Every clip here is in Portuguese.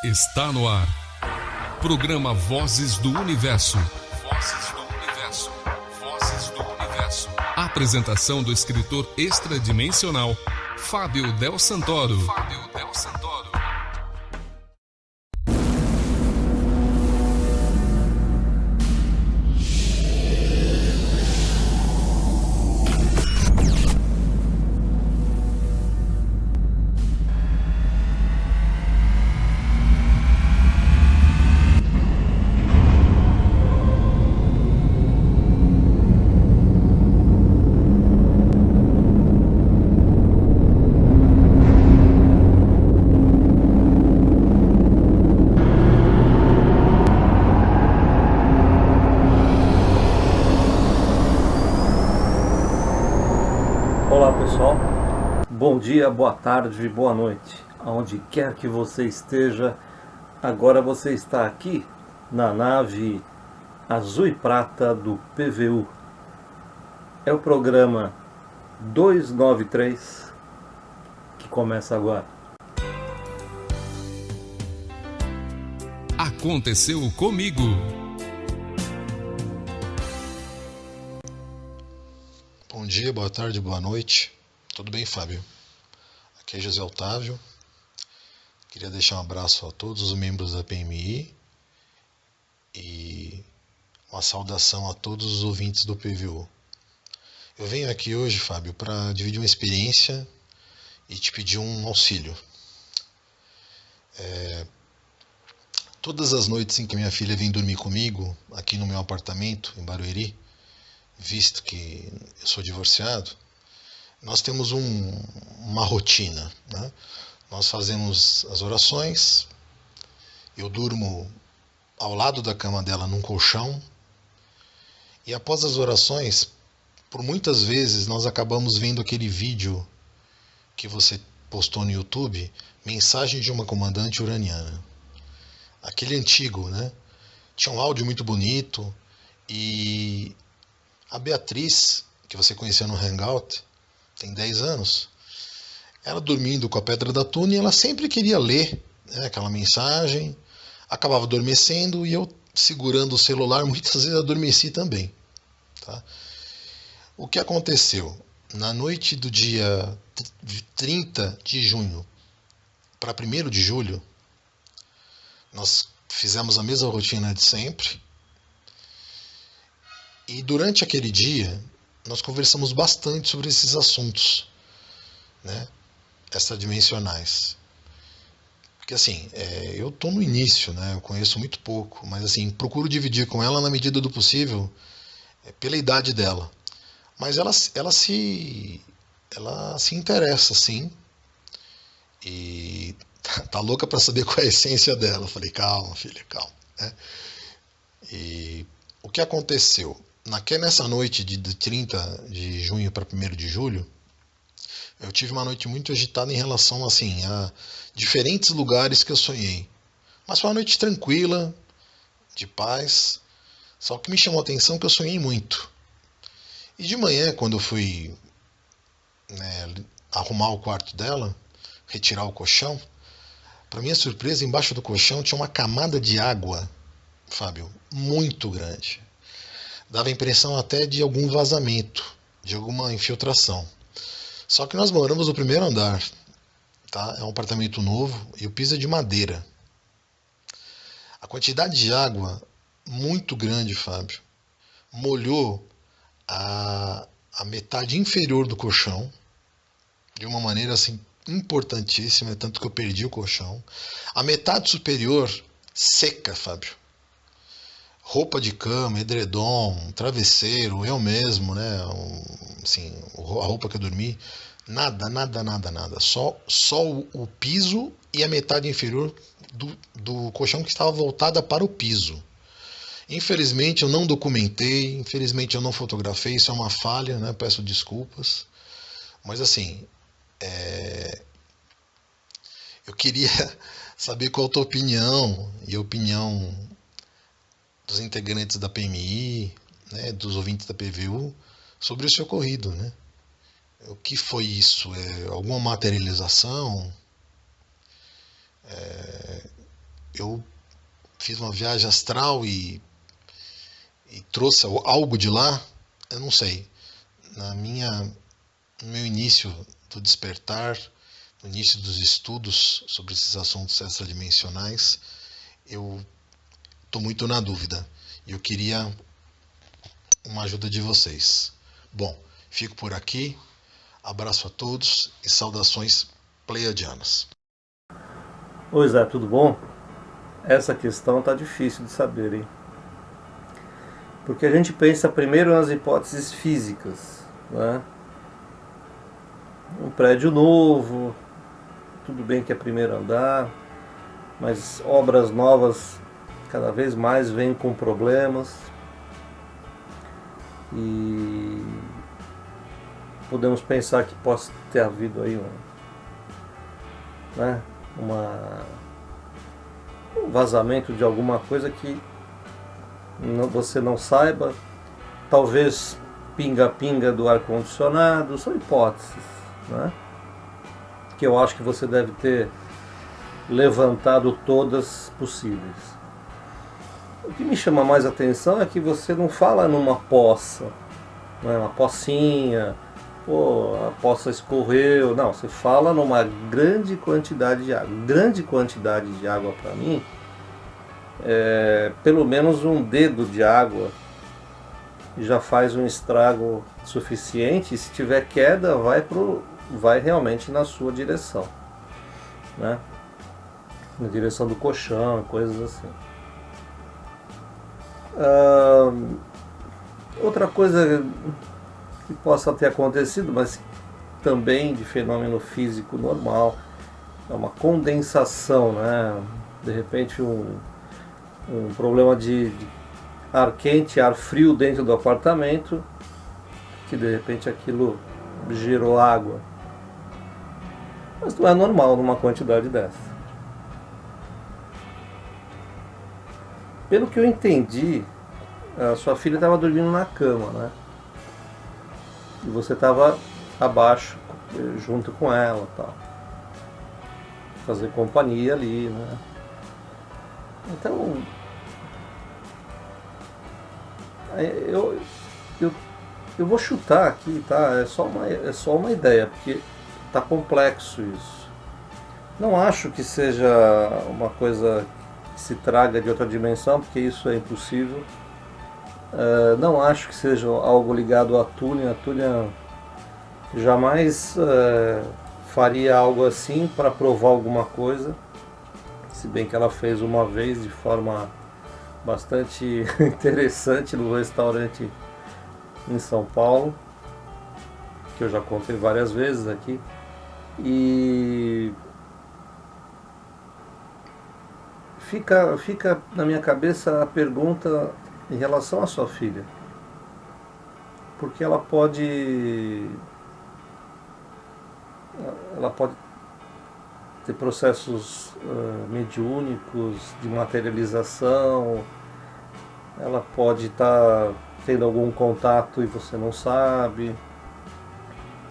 Está no ar. Programa Vozes do Universo. Vozes do Universo. Vozes do Universo. Apresentação do escritor extradimensional Fábio Del Santoro. Fábio Del Santoro. Olá pessoal, bom dia, boa tarde, boa noite, aonde quer que você esteja. Agora você está aqui na nave azul e prata do PVU. É o programa 293 que começa agora. Aconteceu comigo. Bom dia, boa tarde, boa noite. Tudo bem, Fábio? Aqui é José Otávio. Queria deixar um abraço a todos os membros da PMI e uma saudação a todos os ouvintes do PVU. Eu venho aqui hoje, Fábio, para dividir uma experiência e te pedir um auxílio. Todas as noites em que minha filha vem dormir comigo, aqui no meu apartamento, em Barueri, visto que eu sou divorciado, nós temos uma rotina, né? Nós fazemos as orações, eu durmo ao lado da cama dela num colchão, e após as orações, por muitas vezes nós acabamos vendo aquele vídeo que você postou no YouTube, Mensagem de uma Comandante Uraniana. Aquele antigo, né? Tinha um áudio muito bonito e a Beatriz, que você conheceu no Hangout, tem 10 anos, ela dormindo com a Pedra da Tuna, ela sempre queria ler, né, aquela mensagem, acabava adormecendo e eu, segurando o celular, muitas vezes adormeci também. Tá? O que aconteceu? Na noite do dia 30 de junho para 1º de julho, nós fizemos a mesma rotina de sempre. E durante aquele dia, nós conversamos bastante sobre esses assuntos, né, extradimensionais. Porque assim, eu estou no início, né, eu conheço muito pouco, mas assim, procuro dividir com ela na medida do possível, pela idade dela. Mas ela se interessa, sim, e tá louca para saber qual é a essência dela. Eu falei, calma, filha, calma. Né? E o que aconteceu? Nessa noite de 30 de junho para 1º de julho, eu tive uma noite muito agitada em relação assim, a diferentes lugares que eu sonhei. Mas foi uma noite tranquila, de paz. Só que me chamou a atenção que eu sonhei muito. E de manhã, quando eu fui, né, arrumar o quarto dela, retirar o colchão, para minha surpresa, embaixo do colchão tinha uma camada de água, Fábio, muito grande. Dava a impressão até de algum vazamento, de alguma infiltração. Só que nós moramos no 1º andar, tá? É um apartamento novo e o piso é de madeira. A quantidade de água, muito grande, Fábio, molhou a metade inferior do colchão, de uma maneira assim importantíssima, tanto que eu perdi o colchão. A metade superior, seca, Fábio. Roupa de cama, edredom, travesseiro, eu mesmo, né? Assim, a roupa que eu dormi, nada. Só o piso e a metade inferior do colchão que estava voltada para o piso. Infelizmente eu não documentei, infelizmente eu não fotografei, isso é uma falha, né? Peço desculpas. Mas assim, eu queria saber qual a tua opinião e a opinião dos integrantes da PMI, né, dos ouvintes da PVU, sobre esse ocorrido, né? O que foi isso? Alguma materialização? eu fiz uma viagem astral e trouxe algo de lá, eu não sei. No meu início do despertar, no início dos estudos sobre esses assuntos extradimensionais, eu estou muito na dúvida e eu queria uma ajuda de vocês. Bom, fico por aqui, abraço a todos e saudações pleiadianas. Oi Zé, tudo bom? Essa questão tá difícil de saber, hein? Porque a gente pensa primeiro nas hipóteses físicas, né? Um prédio novo, tudo bem que é primeiro andar, mas obras novas cada vez mais vêm com problemas e podemos pensar que possa ter havido aí um vazamento de alguma coisa que você não saiba, talvez pinga-pinga do ar-condicionado, são hipóteses, né? Que eu acho que você deve ter levantado todas possíveis. O que me chama mais atenção é que você não fala numa poça, né? Uma pocinha, pô, a poça escorreu, não, você fala numa grande quantidade de água. Grande quantidade de água para mim é pelo menos um dedo de água já faz um estrago suficiente, e se tiver queda vai realmente na sua direção, né? Na direção do colchão, coisas assim. Outra coisa que possa ter acontecido, mas também de fenômeno físico normal, é uma condensação, né? De repente um problema de ar quente, ar frio dentro do apartamento, que de repente aquilo gerou água. Mas não é normal numa quantidade dessa. Pelo que eu entendi, a sua filha estava dormindo na cama, né? E você estava abaixo, junto com ela, tal. Fazer companhia ali, né? Então, eu vou chutar aqui, tá? É só uma ideia, porque tá complexo isso. Não acho que seja uma coisa que se traga de outra dimensão, porque isso é impossível. Não acho que seja algo ligado à Túlia. A Túlia jamais faria algo assim para provar alguma coisa, se bem que ela fez uma vez de forma bastante interessante no restaurante em São Paulo, que eu já contei várias vezes aqui. E fica na minha cabeça a pergunta em relação à sua filha, porque ela pode ter processos mediúnicos de materialização, ela pode estar tendo algum contato e você não sabe,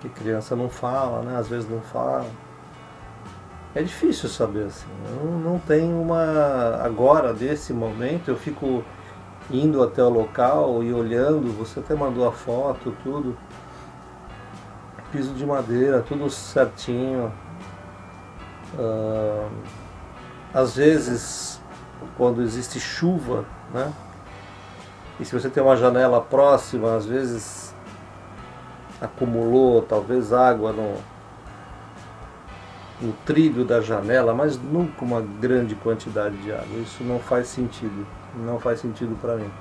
que criança não fala, né? Às vezes não fala. É difícil saber assim. Eu não tenho uma. Agora, nesse momento, eu fico indo até o local e olhando. Você até mandou a foto, tudo. Piso de madeira, tudo certinho. Às vezes, quando existe chuva, né? E se você tem uma janela próxima, às vezes acumulou talvez água no trilho da janela, mas nunca uma grande quantidade de água. Isso não faz sentido. Não faz sentido para mim.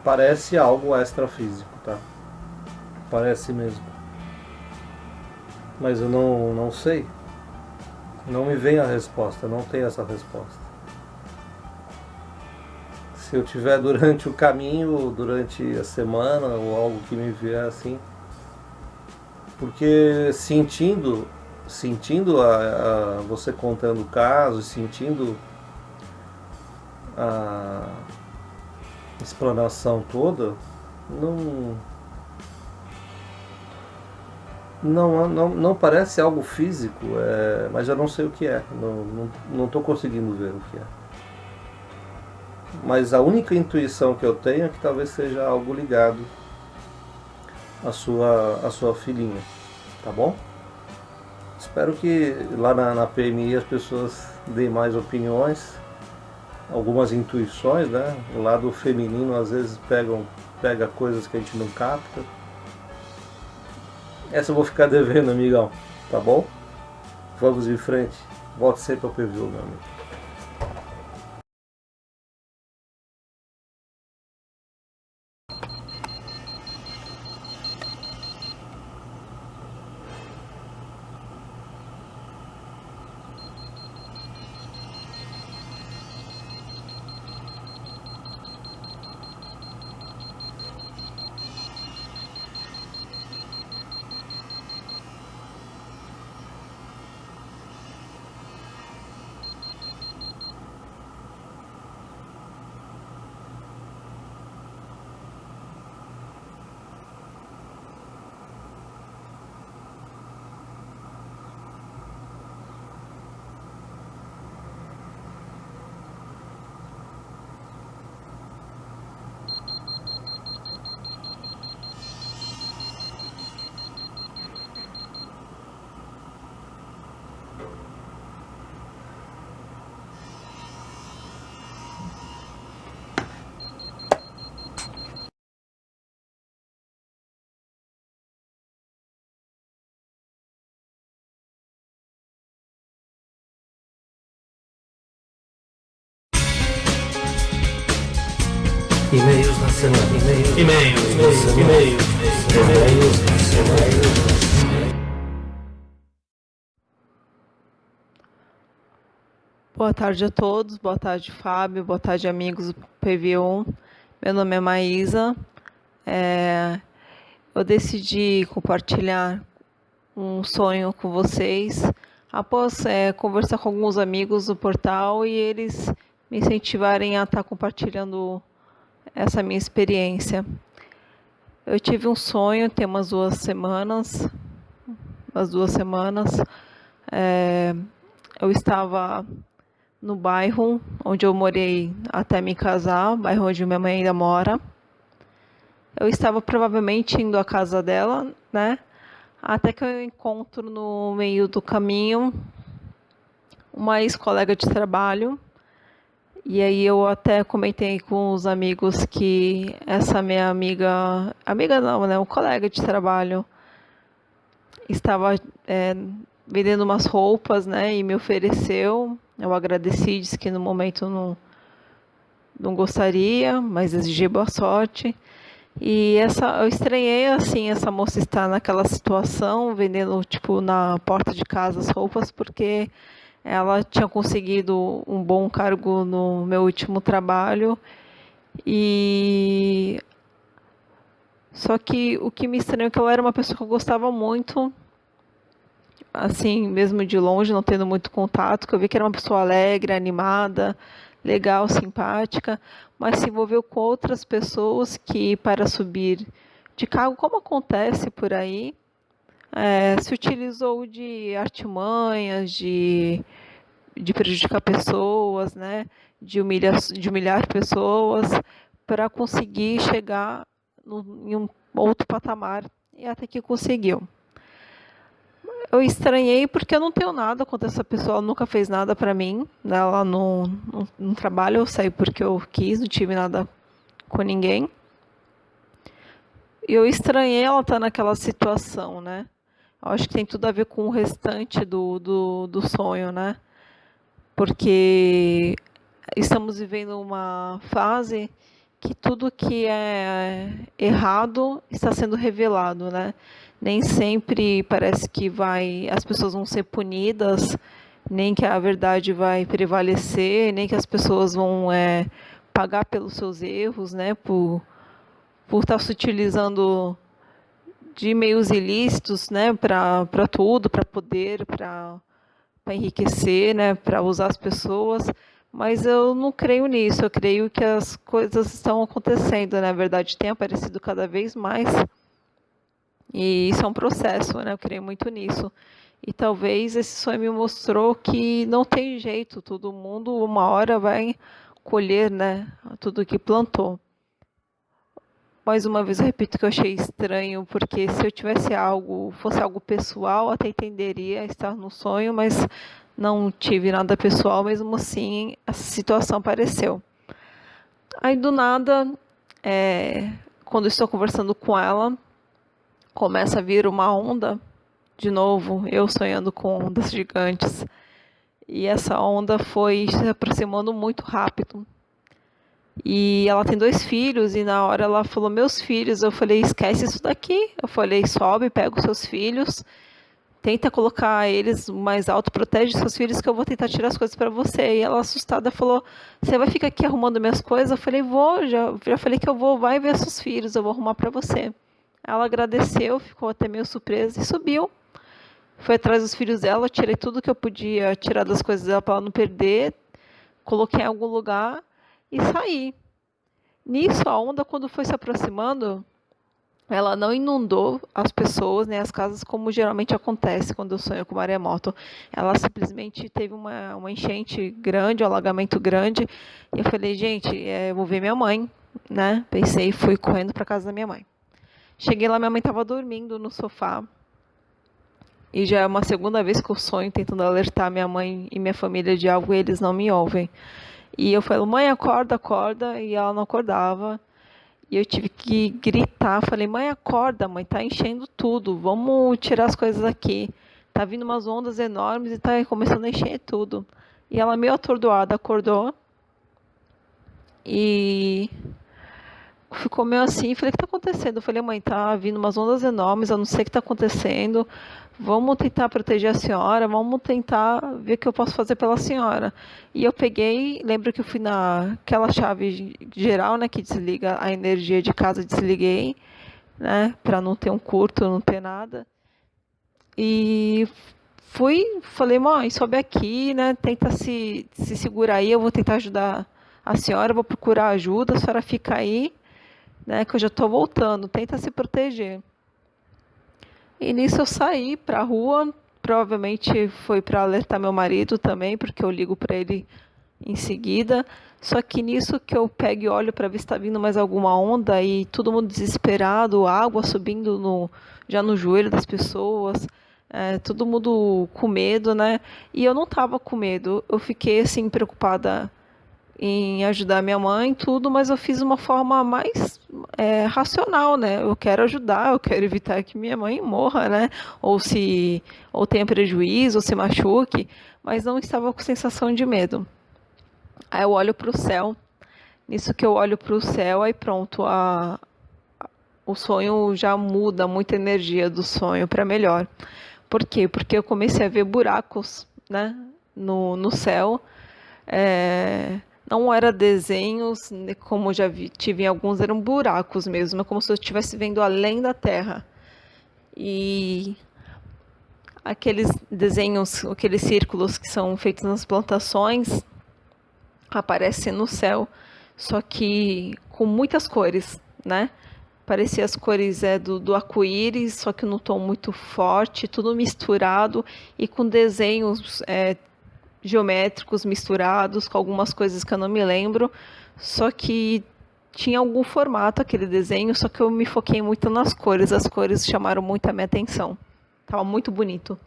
Parece algo extrafísico, tá? Parece mesmo. Mas eu não sei. Não me vem a resposta, não tem essa resposta. Se eu tiver durante o caminho, durante a semana, ou algo que me vier assim, porque sentindo você contando o caso, sentindo a explanação toda, Não parece algo físico, mas eu não sei o que é. Não estou conseguindo ver o que é. Mas a única intuição que eu tenho é que talvez seja algo ligado à sua filhinha, tá bom? Espero que lá na PMI as pessoas deem mais opiniões, algumas intuições, né? O lado feminino às vezes pega coisas que a gente não capta. Essa eu vou ficar devendo, amigão, tá bom? Vamos em frente. Volte sempre ao PVU, meu amigo. E-mails na semana. E-mails na semana. Boa tarde a todos, boa tarde Fábio, boa tarde amigos do PV1. Meu nome é Maísa. Eu decidi compartilhar um sonho com vocês após conversar com alguns amigos do portal e eles me incentivarem a estar compartilhando essa minha experiência. Eu tive um sonho tem umas 2 semanas. Eu estava no bairro onde eu morei até me casar, bairro onde minha mãe ainda mora. Eu estava provavelmente indo à casa dela, né? Até que eu encontro no meio do caminho uma ex-colega de trabalho. E aí eu até comentei com os amigos que essa minha amiga não, né? Um colega de trabalho estava vendendo umas roupas, né? E me ofereceu. Eu agradeci, disse que no momento não gostaria, mas exigi boa sorte. E eu estranhei assim essa moça estar naquela situação, vendendo tipo na porta de casa as roupas, porque ela tinha conseguido um bom cargo no meu último trabalho. E só que o que me estranhou é que ela era uma pessoa que eu gostava muito, assim, mesmo de longe, não tendo muito contato, que eu vi que era uma pessoa alegre, animada, legal, simpática, mas se envolveu com outras pessoas que, para subir de cargo, como acontece por aí, se utilizou de artimanhas, de prejudicar pessoas, né, de humilhar pessoas, para conseguir chegar em um outro patamar, e até que conseguiu. Eu estranhei porque eu não tenho nada contra essa pessoa, ela nunca fez nada para mim, né? Ela no trabalho eu saí porque eu quis, não tive nada com ninguém. E eu estranhei ela estar naquela situação, né? Eu acho que tem tudo a ver com o restante do sonho, né? Porque estamos vivendo uma fase que tudo que é errado está sendo revelado, né? Nem sempre parece que as pessoas vão ser punidas, nem que a verdade vai prevalecer, nem que as pessoas vão pagar pelos seus erros, né? Por estar se utilizando de meios ilícitos, né? Para tudo, para poder, para enriquecer, né? Para usar as pessoas. Mas eu não creio nisso, eu creio que as coisas estão acontecendo, na verdade tem aparecido cada vez mais E isso é um processo, né? Eu creio muito nisso. E talvez esse sonho me mostrou que não tem jeito, todo mundo uma hora vai colher, né, tudo que plantou. Mais uma vez eu repito que eu achei estranho, porque se eu tivesse algo, fosse algo pessoal, até entenderia estar no sonho, mas não tive nada pessoal, mesmo assim a situação apareceu. Aí do nada, quando estou conversando com ela, começa a vir uma onda, de novo, eu sonhando com ondas gigantes. E essa onda foi se aproximando muito rápido. E ela tem 2 filhos, e na hora ela falou, meus filhos, eu falei, esquece isso daqui. Eu falei, sobe, pega os seus filhos, tenta colocar eles mais alto, protege seus filhos que eu vou tentar tirar as coisas para você. E ela assustada falou, você vai ficar aqui arrumando minhas coisas? Eu falei, vou, já falei que eu vou, vai ver seus filhos, eu vou arrumar para você. Ela agradeceu, ficou até meio surpresa e subiu. Foi atrás dos filhos dela, tirei tudo que eu podia tirar das coisas dela para ela não perder, coloquei em algum lugar e saí. Nisso, a onda, quando foi se aproximando, ela não inundou as pessoas, nem as casas, como geralmente acontece quando eu sonho com maremoto. Ela simplesmente teve uma enchente grande, um alagamento grande, e eu falei, gente, eu vou ver minha mãe, né? Pensei e fui correndo para casa da minha mãe. Cheguei lá, minha mãe estava dormindo no sofá, e já é uma segunda vez que eu sonho tentando alertar minha mãe e minha família de algo e eles não me ouvem. E eu falo, mãe, acorda, acorda, e ela não acordava. E eu tive que gritar, falei, mãe, acorda, mãe, tá enchendo tudo, vamos tirar as coisas aqui. Tá vindo umas ondas enormes e tá começando a encher tudo. E ela meio atordoada acordou e ficou meio assim, falei, o que tá acontecendo? Eu falei, mãe, tá vindo umas ondas enormes, eu não sei o que tá acontecendo, vamos tentar proteger a senhora, vamos tentar ver o que eu posso fazer pela senhora. E eu peguei, lembro que eu fui naquela chave geral, né, que desliga a energia de casa, desliguei, né, para não ter um curto, não ter nada. E falei, mãe, sobe aqui, né, tenta se segurar aí, eu vou tentar ajudar a senhora, vou procurar ajuda, a senhora fica aí, né, que eu já estou voltando, tenta se proteger. E nisso eu saí para a rua, provavelmente foi para alertar meu marido também, porque eu ligo para ele em seguida. Só que nisso que eu pego e olho para ver se está vindo mais alguma onda e todo mundo desesperado, água subindo já no joelho das pessoas, todo mundo com medo, né? E eu não estava com medo, eu fiquei assim preocupada em ajudar minha mãe, tudo, mas eu fiz uma forma mais racional, né? Eu quero ajudar, eu quero evitar que minha mãe morra, né? Ou tenha prejuízo, ou se machuque, mas não estava com sensação de medo. Aí eu olho para o céu, nisso que eu olho para o céu, aí pronto, o sonho já muda muita energia do sonho para melhor. Por quê? Porque eu comecei a ver buracos, né? No céu. Não eram desenhos, como já tive em alguns, eram buracos mesmo, é como se eu estivesse vendo além da Terra. E aqueles desenhos, aqueles círculos que são feitos nas plantações, aparecem no céu, só que com muitas cores, né? Parecia as cores do arco-íris, só que num tom muito forte, tudo misturado e com desenhos geométricos misturados com algumas coisas que eu não me lembro, só que tinha algum formato aquele desenho, só que eu me foquei muito nas cores, as cores chamaram muito a minha atenção, estava muito bonito.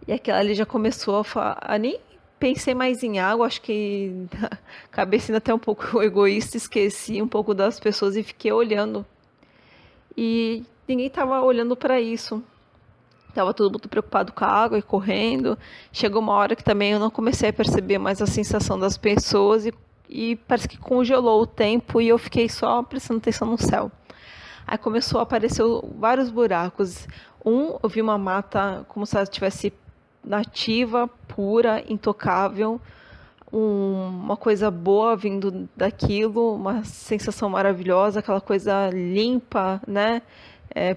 E aquela ali já começou a falar, nem pensei mais em água, acho que acabei sendo até um pouco egoísta, esqueci um pouco das pessoas e fiquei olhando. E ninguém estava olhando para isso. Estava todo mundo preocupado com a água e correndo. Chegou uma hora que também eu não comecei a perceber mais a sensação das pessoas e parece que congelou o tempo e eu fiquei só prestando atenção no céu. Aí começou a aparecer vários buracos. Eu vi uma mata como se ela estivesse nativa, pura, intocável. Uma coisa boa vindo daquilo, uma sensação maravilhosa, aquela coisa limpa, né?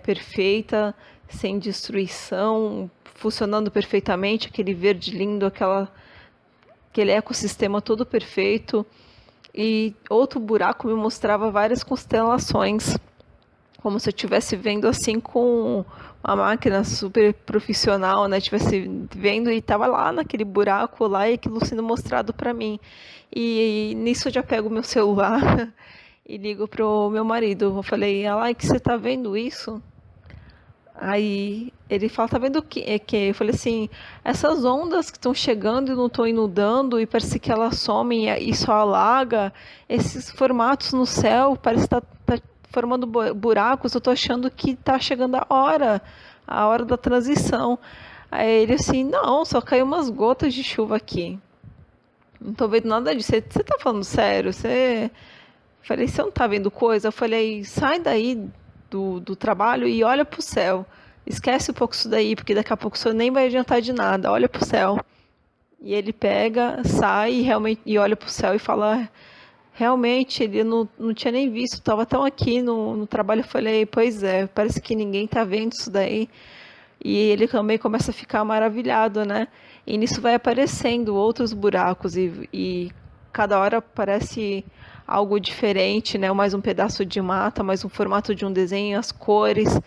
Perfeita, sem destruição, funcionando perfeitamente, aquele verde lindo, aquele ecossistema todo perfeito. E outro buraco me mostrava várias constelações como se eu estivesse vendo assim com uma máquina super profissional, né? Estivesse vendo e estava lá naquele buraco lá e aquilo sendo mostrado para mim. E nisso eu já pego o meu celular e ligo pro meu marido. Eu falei, Alai, que você tá vendo isso? Aí ele fala, tá vendo o que? É que eu falei assim, essas ondas que estão chegando e não estão inundando e parece que elas somem e só alaga, esses formatos no céu, parece que tá formando buracos, eu tô achando que tá chegando a hora da transição. Aí ele assim, não, só caiu umas gotas de chuva aqui. Não tô vendo nada disso. Você tá falando sério? Falei, você não tá vendo coisa? Eu falei, sai daí do trabalho e olha pro céu. Esquece um pouco isso daí, porque daqui a pouco isso nem vai adiantar de nada. Olha pro céu. E ele pega, sai e olha pro céu e fala, realmente, ele não tinha nem visto, estava tão aqui no trabalho. Eu falei, pois é, parece que ninguém tá vendo isso daí. E ele também começa a ficar maravilhado, né? E nisso vai aparecendo outros buracos e cada hora parece algo diferente, né? Mais um pedaço de mata, mais um formato de um desenho, as cores.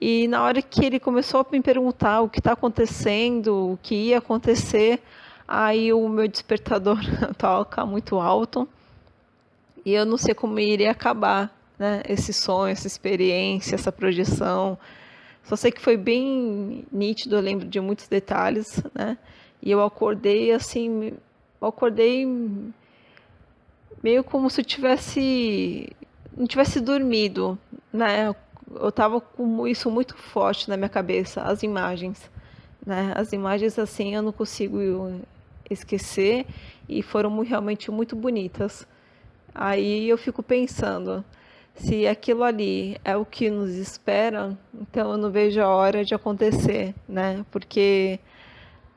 E na hora que ele começou a me perguntar o que está acontecendo, o que ia acontecer, aí o meu despertador toca muito alto e eu não sei como iria acabar, né? Esse sonho, essa experiência, essa projeção. Só sei que foi bem nítido, eu lembro de muitos detalhes, né? E eu acordei assim, meio como se eu não tivesse dormido, né? Eu estava com isso muito forte na minha cabeça, as imagens, né? As imagens assim eu não consigo esquecer e foram realmente muito bonitas. Aí eu fico pensando, se aquilo ali é o que nos espera, então eu não vejo a hora de acontecer, né? Porque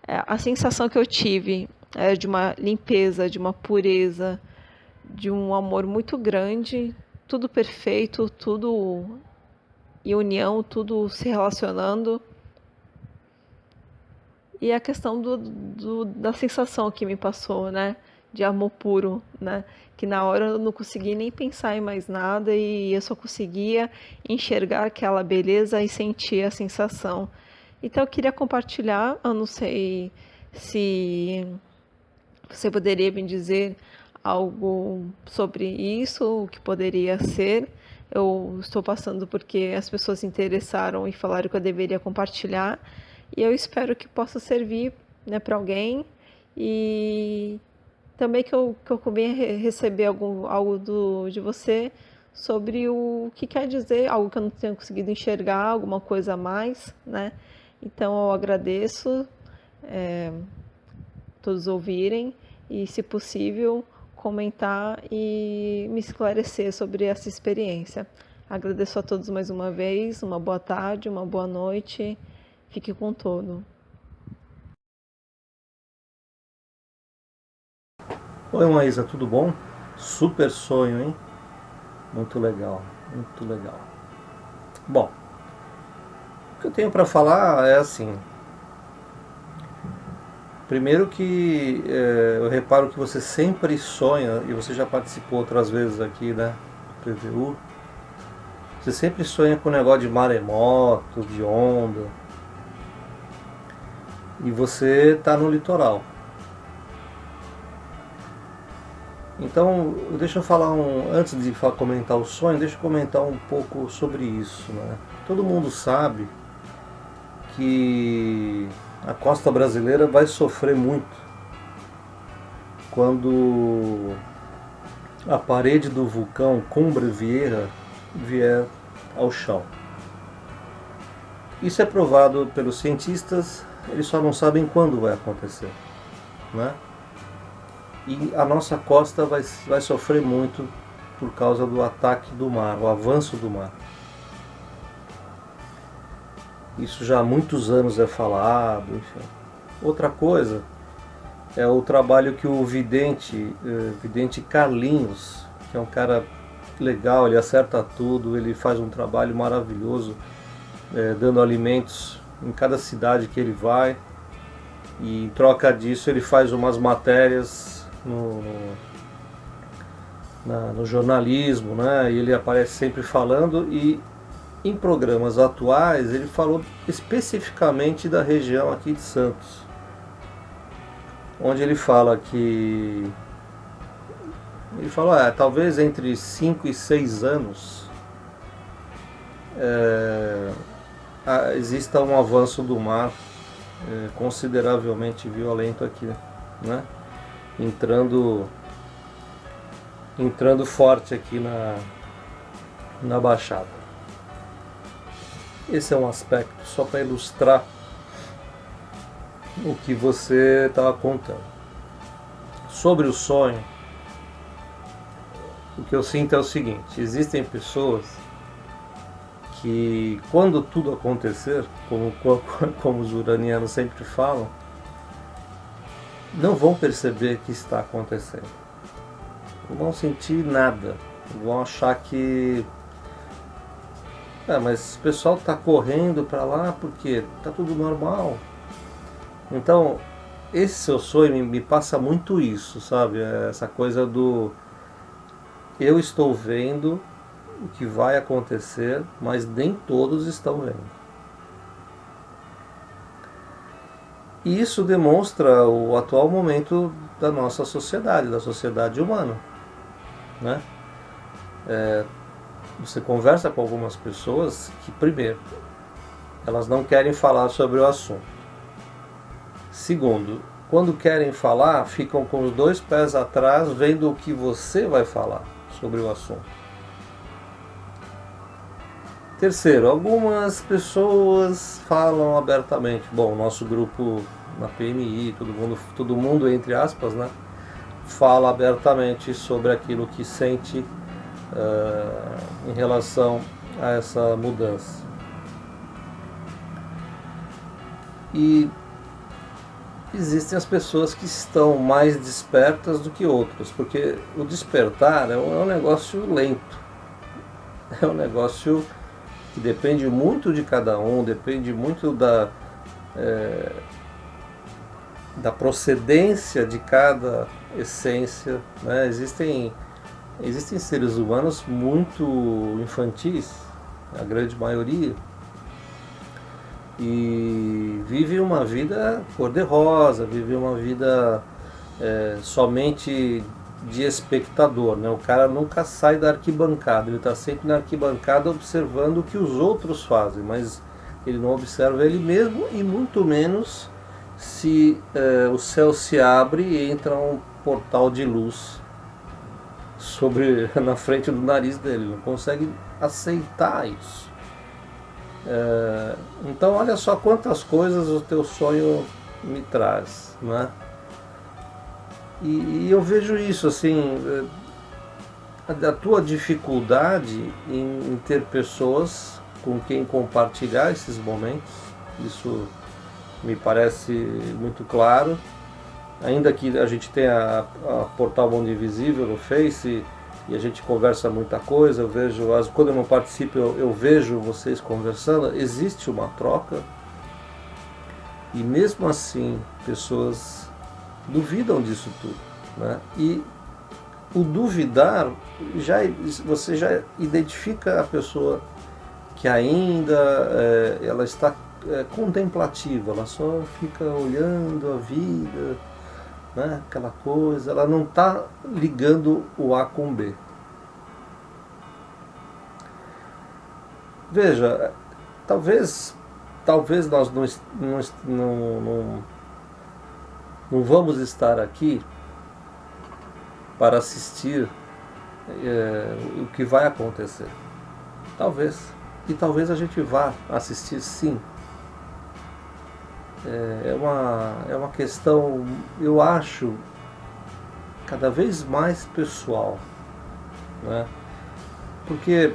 a sensação que eu tive é de uma limpeza, de uma pureza, de um amor muito grande, tudo perfeito, tudo em união, tudo se relacionando. E a questão da sensação que me passou, né? De amor puro, né? Que na hora eu não consegui nem pensar em mais nada e eu só conseguia enxergar aquela beleza e sentir a sensação. Então eu queria compartilhar, eu não sei se você poderia me dizer algo sobre isso, o que poderia ser. Eu estou passando porque as pessoas se interessaram e falaram que eu deveria compartilhar. E eu espero que possa servir, né, para alguém. E também que eu venha receber algo de você sobre o que quer dizer, algo que eu não tenha conseguido enxergar, alguma coisa a mais, né? Então eu agradeço todos ouvirem e, se possível, comentar e me esclarecer sobre essa experiência. Agradeço a todos mais uma vez, uma boa tarde, uma boa noite, fique com todo. Oi, Maísa, tudo bom? Super sonho, hein? Muito legal, muito legal. Bom, o que eu tenho para falar é assim. Primeiro que eu reparo que você sempre sonha, e você já participou outras vezes aqui, né, do PVU, você sempre sonha com o negócio de maremoto, de onda, e você está no litoral. Então, deixa eu falar antes de comentar o sonho, deixa eu comentar um pouco sobre isso, né? Todo mundo sabe que a costa brasileira vai sofrer muito quando a parede do vulcão Cumbre Vieja vier ao chão. Isso é provado pelos cientistas, eles só não sabem quando vai acontecer, né? E a nossa costa vai sofrer muito por causa do ataque do mar, o avanço do mar. Isso já há muitos anos é falado, enfim. Outra coisa é o trabalho que o vidente Carlinhos, que é um cara legal, ele acerta tudo, ele faz um trabalho maravilhoso, dando alimentos em cada cidade que ele vai, e em troca disso ele faz umas matérias no jornalismo, né? E ele aparece sempre falando, e em programas atuais ele falou especificamente da região aqui de Santos, onde ele fala que talvez entre 5 e 6 anos exista um avanço do mar consideravelmente violento aqui, né? Entrando forte aqui na Baixada. Esse é um aspecto só para ilustrar o que você estava contando. Sobre o sonho, o que eu sinto é o seguinte: existem pessoas que, quando tudo acontecer, como os uranianos sempre falam, não vão perceber que está acontecendo, não vão sentir nada, vão achar que mas o pessoal está correndo para lá porque está tudo normal. Então esse seu sonho me passa muito isso, sabe? Essa coisa do eu estou vendo o que vai acontecer, mas nem todos estão vendo. E isso demonstra o atual momento da nossa sociedade, da sociedade humana, né? Você conversa com algumas pessoas que, primeiro, elas não querem falar sobre o assunto. Segundo, quando querem falar, ficam com os 2 pés atrás, vendo o que você vai falar sobre o assunto. Terceiro, algumas pessoas falam abertamente. Bom, nosso grupo na PMI, todo mundo entre aspas, né, fala abertamente sobre aquilo que sente em relação a essa mudança. E existem as pessoas que estão mais despertas do que outras, porque o despertar é um negócio lento, é um negócio que depende muito de cada um, depende muito da procedência de cada essência, né? Existem seres humanos muito infantis, a grande maioria, e vive uma vida cor-de-rosa, vive uma vida somente de espectador, né? O cara nunca sai da arquibancada, ele está sempre na arquibancada observando o que os outros fazem, mas ele não observa ele mesmo, e muito menos se o céu se abre e entra um portal de luz na frente do nariz dele, não consegue aceitar isso. Então olha só quantas coisas o teu sonho me traz, né? E eu vejo isso assim, a tua dificuldade em ter pessoas com quem compartilhar esses momentos, isso me parece muito claro. Ainda que a gente tenha a Portal Mundo Invisível no Face e a gente conversa muita coisa, eu vejo, quando eu não participo, eu vejo vocês conversando, existe uma troca, e mesmo assim pessoas duvidam disso tudo, né? E o duvidar, você já identifica a pessoa que ainda ela está contemplativa, ela só fica olhando a vida, né? Aquela coisa, ela não está ligando o A com o B. Veja, talvez nós não vamos estar aqui para assistir o que vai acontecer. Talvez. E talvez a gente vá assistir, sim. É uma questão, eu acho, cada vez mais pessoal, né? Porque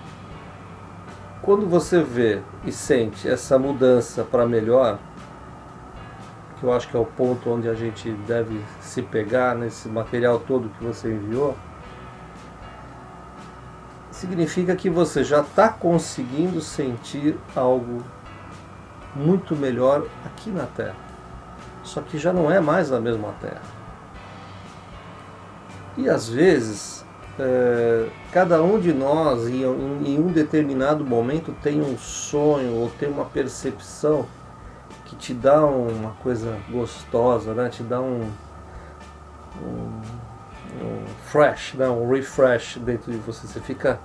quando você vê e sente essa mudança para melhor, que eu acho que é o ponto onde a gente deve se pegar nesse material todo que você enviou, significa que você já está conseguindo sentir algo muito melhor aqui na Terra. Só que já não é mais a mesma Terra. E às vezes cada um de nós em um determinado momento tem um sonho ou tem uma percepção que te dá uma coisa gostosa, né? Te dá um fresh, né? Um refresh dentro de você. Você fica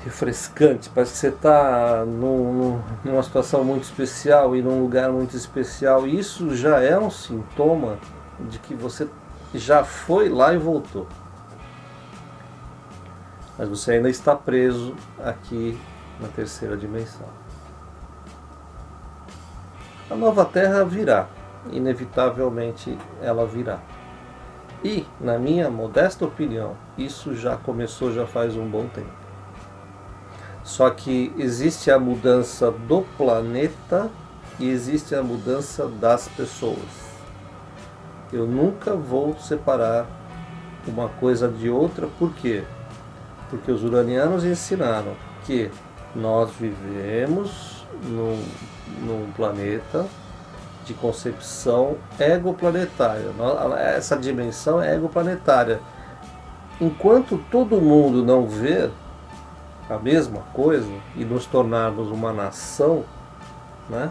refrescante, parece que você está numa situação muito especial e num lugar muito especial. E isso já é um sintoma de que você já foi lá e voltou. Mas você ainda está preso aqui na terceira dimensão. A nova Terra virá, inevitavelmente ela virá. E, na minha modesta opinião, isso já começou já faz um bom tempo. Só que existe a mudança do planeta e existe a mudança das pessoas. Eu nunca vou separar uma coisa de outra, por quê? Porque os uranianos ensinaram que nós vivemos num planeta de concepção egoplanetária. Essa dimensão é egoplanetária. Enquanto todo mundo não ver a mesma coisa e nos tornarmos uma nação, né,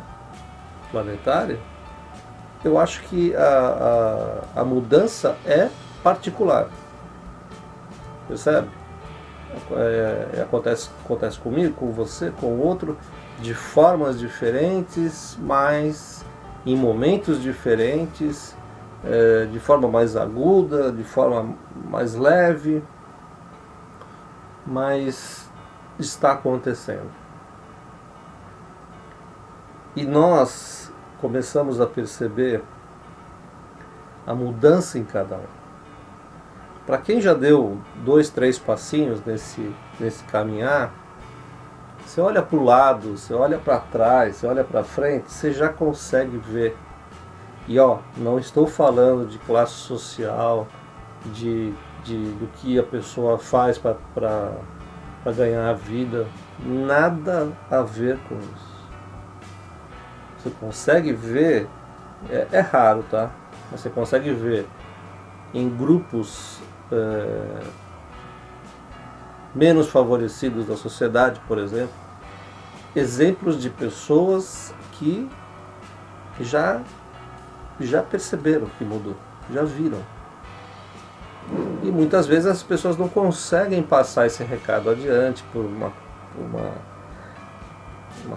planetária, eu acho que a mudança é particular. Percebe? Acontece comigo, com você, com o outro, de formas diferentes, mas em momentos diferentes, de forma mais aguda, de forma mais leve, mas está acontecendo. E nós começamos a perceber a mudança em cada um. Para quem já deu 2, 3 passinhos nesse caminhar, você olha para o lado, você olha para trás, você olha para frente, você já consegue ver. E não estou falando de classe social, do que a pessoa faz para ganhar a vida, nada a ver com isso. Você consegue ver, é raro, tá? Mas você consegue ver em grupos menos favorecidos da sociedade, por exemplo, exemplos de pessoas que já perceberam que mudou, já viram. E muitas vezes as pessoas não conseguem passar esse recado adiante por uma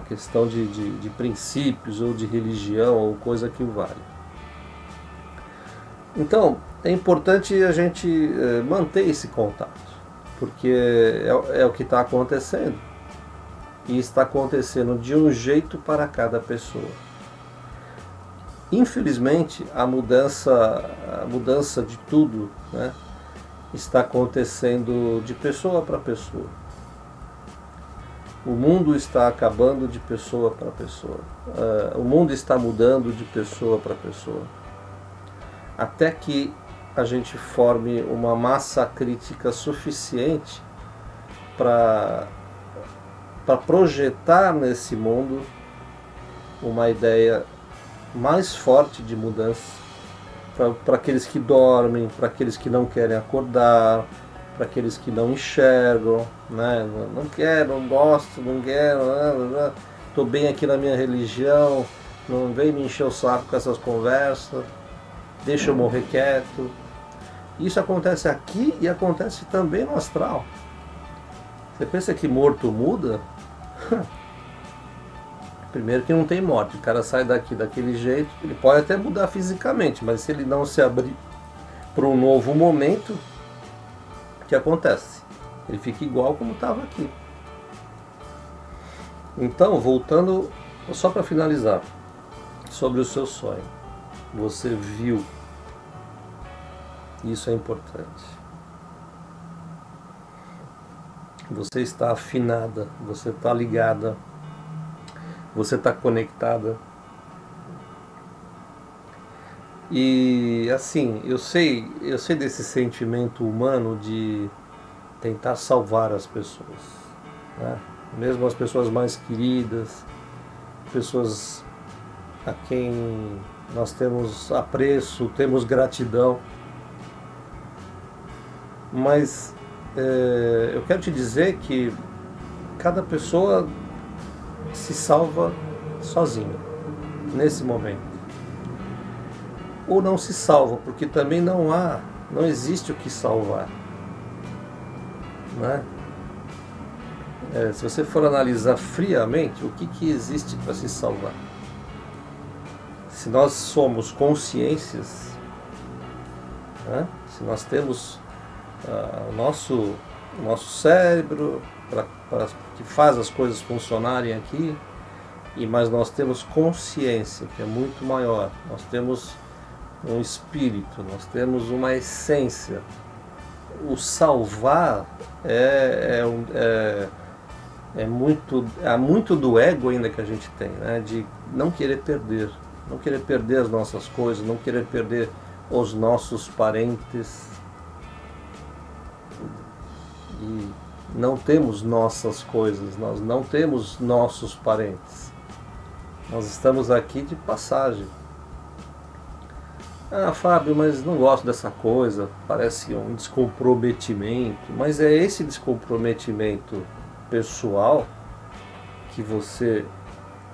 questão de princípios ou de religião ou coisa que o vale. Então, é importante a gente manter esse contato, porque é o que está acontecendo. E está acontecendo de um jeito para cada pessoa. Infelizmente, a mudança de tudo, né, está acontecendo de pessoa para pessoa. O mundo está acabando de pessoa para pessoa. O mundo está mudando de pessoa para pessoa. Até que a gente forme uma massa crítica suficiente para projetar nesse mundo uma ideia mais forte de mudança, para aqueles que dormem, para aqueles que não querem acordar, para aqueles que não enxergam, né? Não quero, não gosto, não quero, estou bem aqui na minha religião, não vem me encher o saco com essas conversas, deixa eu morrer quieto. Isso acontece aqui e acontece também no astral. Você pensa que morto muda? Primeiro que não tem morte, o cara sai daqui daquele jeito, ele pode até mudar fisicamente, mas se ele não se abrir para um novo momento, o que acontece? Ele fica igual como estava aqui. Então, voltando, só para finalizar, sobre o seu sonho. Você viu. Isso é importante. Você está afinada, você está ligada, você está conectada. E assim, eu sei desse sentimento humano de tentar salvar as pessoas, né? Mesmo as pessoas mais queridas, pessoas a quem nós temos apreço, temos gratidão. Mas eu quero te dizer que cada pessoa se salva sozinha, nesse momento. Ou não se salva, porque também não existe o que salvar, né? Se você for analisar friamente, o que existe para se salvar? Se nós somos consciências, né? Se nós temos o nosso cérebro que faz as coisas funcionarem aqui, mas nós temos consciência, que é muito maior, nós temos um espírito, nós temos uma essência. O salvar há muito do ego ainda que a gente tem, né? De não querer perder as nossas coisas, não querer perder os nossos parentes. E não temos nossas coisas, nós não temos nossos parentes. Nós estamos aqui de passagem. Ah, Fábio, mas não gosto dessa coisa, parece um descomprometimento. Mas é esse descomprometimento pessoal que você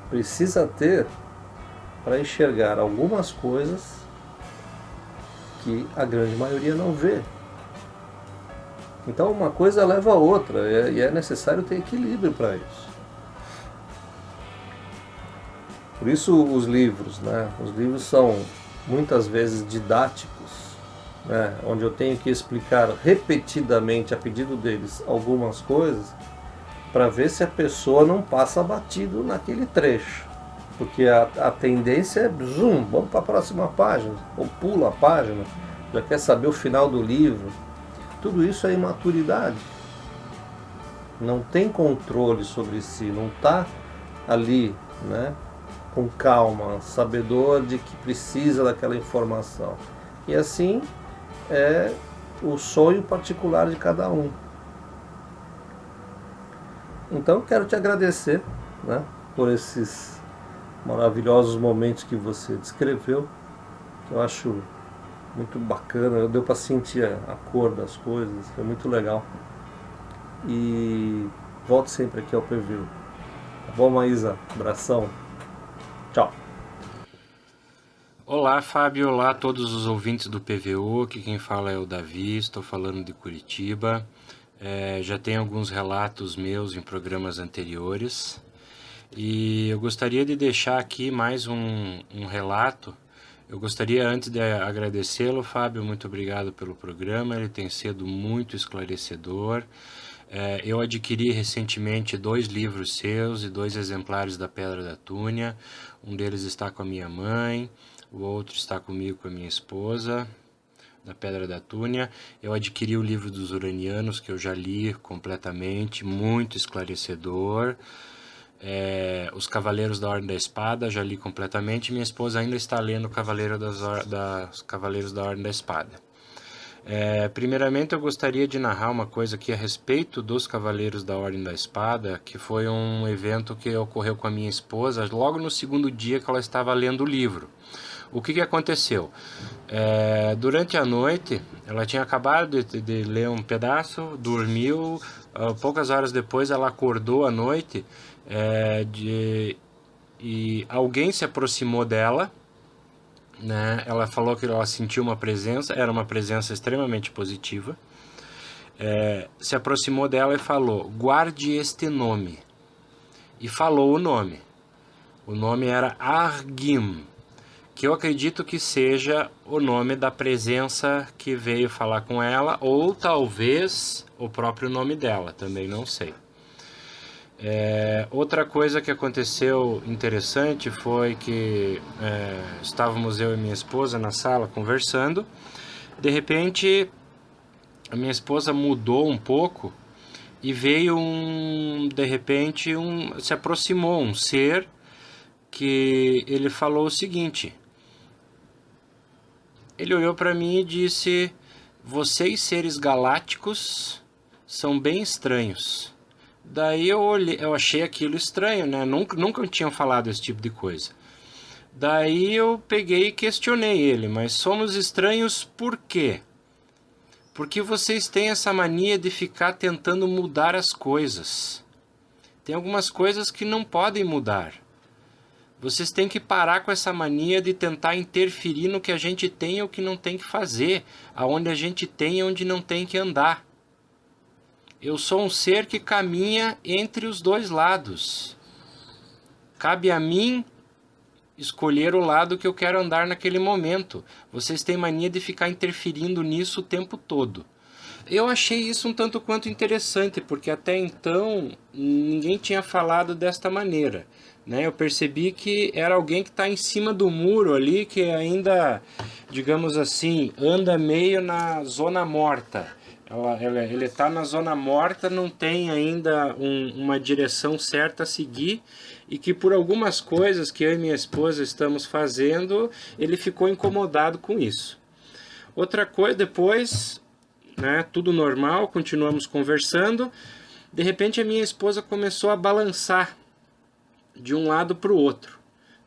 precisa ter para enxergar algumas coisas que a grande maioria não vê. Então uma coisa leva a outra, e é necessário ter equilíbrio para isso. Por isso os livros, né? Os livros são muitas vezes didáticos, né? Onde eu tenho que explicar repetidamente, a pedido deles, algumas coisas, para ver se a pessoa não passa batido naquele trecho. Porque a tendência é zoom, vamos para a próxima página, ou pula a página, já quer saber o final do livro. Tudo isso é imaturidade. Não tem controle sobre si, não está ali, né, com calma, sabedor de que precisa daquela informação. E assim é o sonho particular de cada um. Então eu quero te agradecer, né, por esses maravilhosos momentos que você descreveu, que eu acho muito bacana, deu para sentir a cor das coisas, foi muito legal. E volto sempre aqui ao PVU. Tá bom, Maísa? Abração. Tchau. Olá, Fábio. Olá a todos os ouvintes do PVU. Aqui quem fala é o Davi, estou falando de Curitiba. Já tenho alguns relatos meus em programas anteriores. E eu gostaria de deixar aqui mais um relato. Eu gostaria antes de agradecê-lo, Fábio, muito obrigado pelo programa, ele tem sido muito esclarecedor. Eu adquiri recentemente 2 livros seus e 2 exemplares da Pedra da Túnia. Um deles está com a minha mãe, o outro está comigo, com a minha esposa, da Pedra da Túnia. Eu adquiri o livro dos Uranianos, que eu já li completamente, muito esclarecedor. Os Cavaleiros da Ordem da Espada, já li completamente. Minha esposa ainda está lendo Os Cavaleiros da Ordem da Espada. Primeiramente eu gostaria de narrar uma coisa aqui a respeito dos Cavaleiros da Ordem da Espada, que foi um evento que ocorreu com a minha esposa logo no segundo dia que ela estava lendo o livro. O que aconteceu? Durante a noite, ela tinha acabado de ler um pedaço, dormiu, poucas horas depois ela acordou à noite, e alguém se aproximou dela, né? Ela falou que ela sentiu uma presença, era uma presença extremamente positiva, se aproximou dela e falou: guarde este nome, e falou o nome era Argim, que eu acredito que seja o nome da presença que veio falar com ela, ou talvez o próprio nome dela, também não sei. Outra coisa que aconteceu interessante foi que estávamos eu e minha esposa na sala conversando. De repente a minha esposa mudou um pouco e veio se aproximou um ser que ele falou o seguinte. Ele olhou para mim e disse: vocês, seres galácticos, são bem estranhos. Daí eu achei aquilo estranho, né? Nunca tinham falado esse tipo de coisa. Daí eu peguei e questionei ele: mas somos estranhos por quê? Porque vocês têm essa mania de ficar tentando mudar as coisas. Tem algumas coisas que não podem mudar. Vocês têm que parar com essa mania de tentar interferir no que a gente tem ou que não tem que fazer, aonde a gente tem e onde não tem que andar. Eu sou um ser que caminha entre os dois lados. Cabe a mim escolher o lado que eu quero andar naquele momento. Vocês têm mania de ficar interferindo nisso o tempo todo. Eu achei isso um tanto quanto interessante, porque até então ninguém tinha falado desta maneira, né? Eu percebi que era alguém que está em cima do muro ali, que ainda, digamos assim, anda meio na zona morta. Ele está na zona morta, não tem ainda uma direção certa a seguir, e que por algumas coisas que eu e minha esposa estamos fazendo, ele ficou incomodado com isso. Outra coisa, depois, né, tudo normal, continuamos conversando, de repente a minha esposa começou a balançar de um lado para o outro,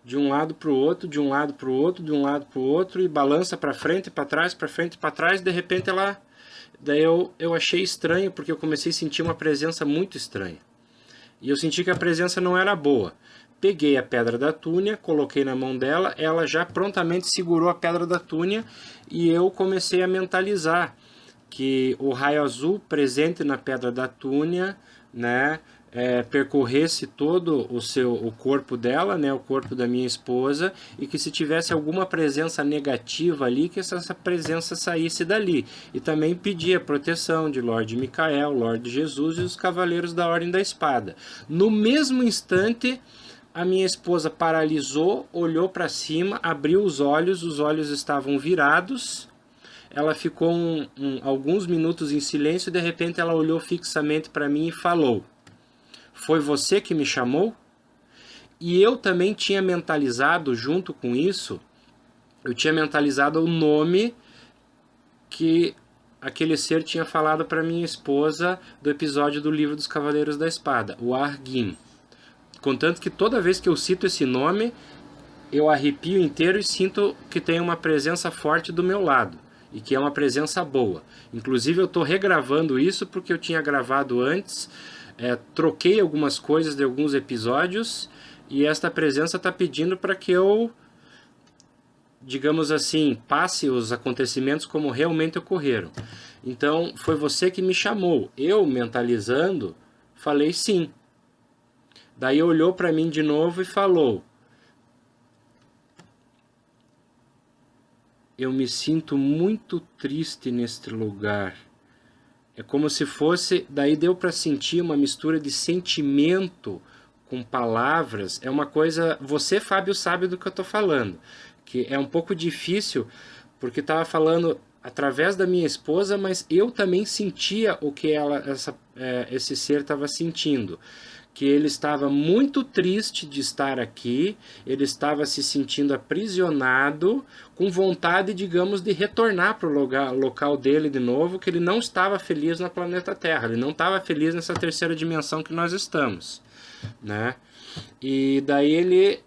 de um lado para o outro, de um lado para o outro, de um lado para o outro, e balança para frente e para trás, para frente e para trás, de repente ela... Daí eu achei estranho, porque eu comecei a sentir uma presença muito estranha. E eu senti que a presença não era boa. Peguei a pedra da túnia, coloquei na mão dela, ela já prontamente segurou a pedra da túnia e eu comecei a mentalizar que o raio azul presente na pedra da túnia, né, percorresse todo o corpo dela, né, o corpo da minha esposa, e que se tivesse alguma presença negativa ali, que essa presença saísse dali. E também pedia proteção de Lorde Micael, Lorde Jesus e os Cavaleiros da Ordem da Espada. No mesmo instante, a minha esposa paralisou, olhou para cima, abriu os olhos estavam virados. Ela ficou alguns minutos em silêncio e de repente ela olhou fixamente para mim e falou: "Foi você que me chamou?" E eu também tinha mentalizado, junto com isso, eu tinha mentalizado o nome que aquele ser tinha falado para minha esposa do episódio do Livro dos Cavaleiros da Espada, o Arguim. Contanto que toda vez que eu cito esse nome, eu arrepio inteiro e sinto que tem uma presença forte do meu lado, e que é uma presença boa. Inclusive eu estou regravando isso porque eu tinha gravado antes, troquei algumas coisas de alguns episódios, e esta presença está pedindo para que eu, digamos assim, passe os acontecimentos como realmente ocorreram. Então, foi você que me chamou. Eu, mentalizando, falei sim. Daí olhou para mim de novo e falou: "Eu me sinto muito triste neste lugar." É como se fosse... Daí deu para sentir uma mistura de sentimento com palavras. É uma coisa... Você, Fábio, sabe do que eu estou falando. Que é um pouco difícil, porque estava falando através da minha esposa, mas eu também sentia o que esse ser estava sentindo. Que ele estava muito triste de estar aqui, ele estava se sentindo aprisionado, com vontade, digamos, de retornar para o local dele de novo, que ele não estava feliz no planeta Terra, ele não estava feliz nessa terceira dimensão que nós estamos, né? E daí ele,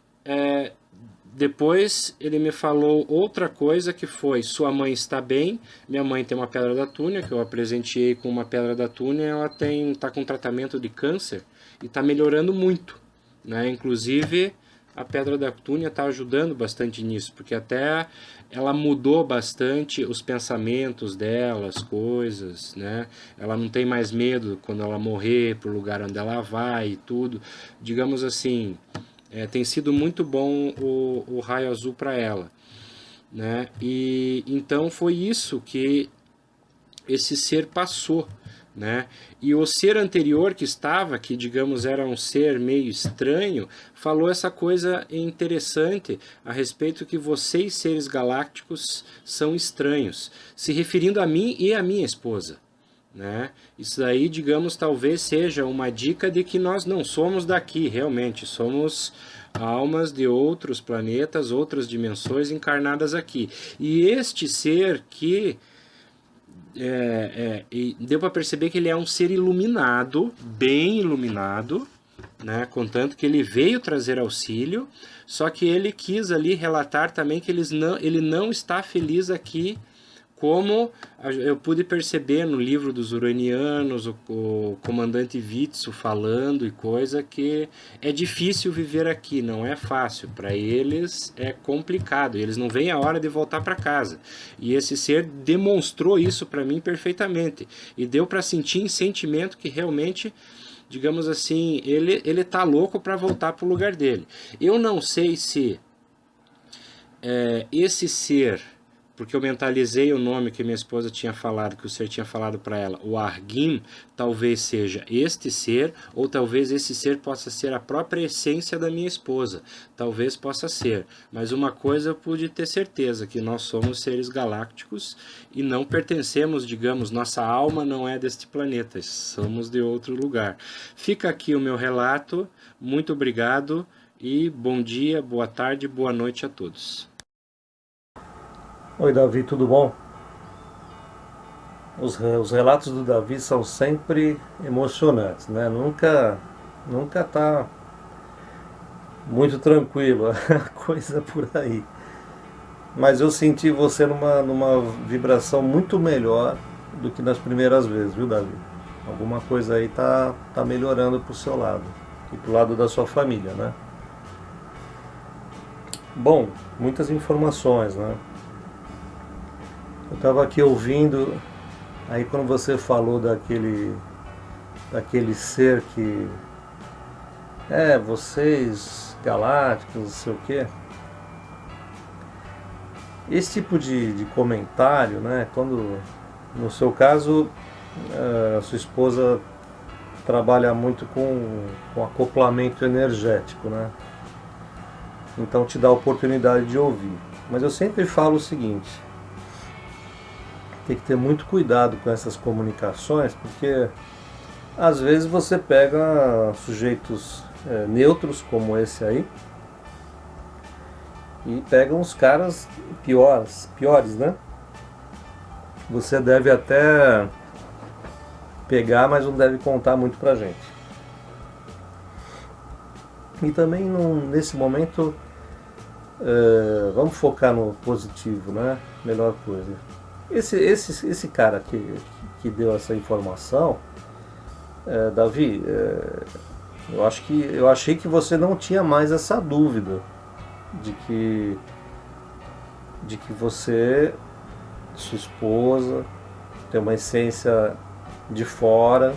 depois ele me falou outra coisa, que foi: "Sua mãe está bem." Minha mãe tem uma pedra da túnia, que eu a presenteei com uma pedra da túnia, ela está com tratamento de câncer, e está melhorando muito, né? Inclusive a pedra da túnia está ajudando bastante nisso, porque até ela mudou bastante os pensamentos dela, as coisas, né? Ela não tem mais medo quando ela morrer pro lugar onde ela vai e tudo. Digamos assim, tem sido muito bom o raio azul para ela, né? E então foi isso que esse ser passou, né? E o ser anterior que estava, que digamos era um ser meio estranho, falou essa coisa interessante a respeito que vocês, seres galácticos, são estranhos, se referindo a mim e a minha esposa, né? Isso daí, digamos, talvez seja uma dica de que nós não somos daqui, realmente, somos almas de outros planetas, outras dimensões encarnadas aqui. E este ser que e deu para perceber que ele é um ser iluminado, bem iluminado, né? Contanto que ele veio trazer auxílio, só que ele quis ali relatar também que ele não está feliz aqui como eu pude perceber no livro dos uranianos, o comandante Witzel falando e coisa, que é difícil viver aqui, não é fácil, para eles é complicado, eles não veem a hora de voltar para casa, e esse ser demonstrou isso para mim perfeitamente, e deu para sentir em sentimento que realmente, digamos assim, ele tá louco para voltar para o lugar dele. Eu não sei se esse ser, porque eu mentalizei o nome que minha esposa tinha falado, que o ser tinha falado para ela, o Arguim, talvez seja este ser, ou talvez esse ser possa ser a própria essência da minha esposa, talvez possa ser, mas uma coisa eu pude ter certeza, que nós somos seres galácticos e não pertencemos, digamos, nossa alma não é deste planeta, somos de outro lugar. Fica aqui o meu relato, muito obrigado e bom dia, boa tarde, boa noite a todos. Oi, Davi, tudo bom? Os relatos do Davi são sempre emocionantes, né? Nunca tá muito tranquilo a coisa por aí. Mas eu senti você numa vibração muito melhor do que nas primeiras vezes, viu, Davi? Alguma coisa aí tá melhorando pro seu lado e pro lado da sua família, né? Bom, muitas informações, né? Eu estava aqui ouvindo, aí quando você falou daquele ser que vocês galácticos, não sei o quê. Esse tipo de comentário, né, quando no seu caso a sua esposa trabalha muito com acoplamento energético, né? Então te dá a oportunidade de ouvir. Mas eu sempre falo o seguinte: tem que ter muito cuidado com essas comunicações, porque às vezes você pega sujeitos neutros como esse aí e pega uns caras piores, né? Você deve até pegar, mas não deve contar muito pra gente. E também nesse momento vamos focar no positivo, né? Melhor coisa. Esse cara que deu essa informação, Davi, eu achei que você não tinha mais essa dúvida de que você, sua esposa, tem uma essência de fora,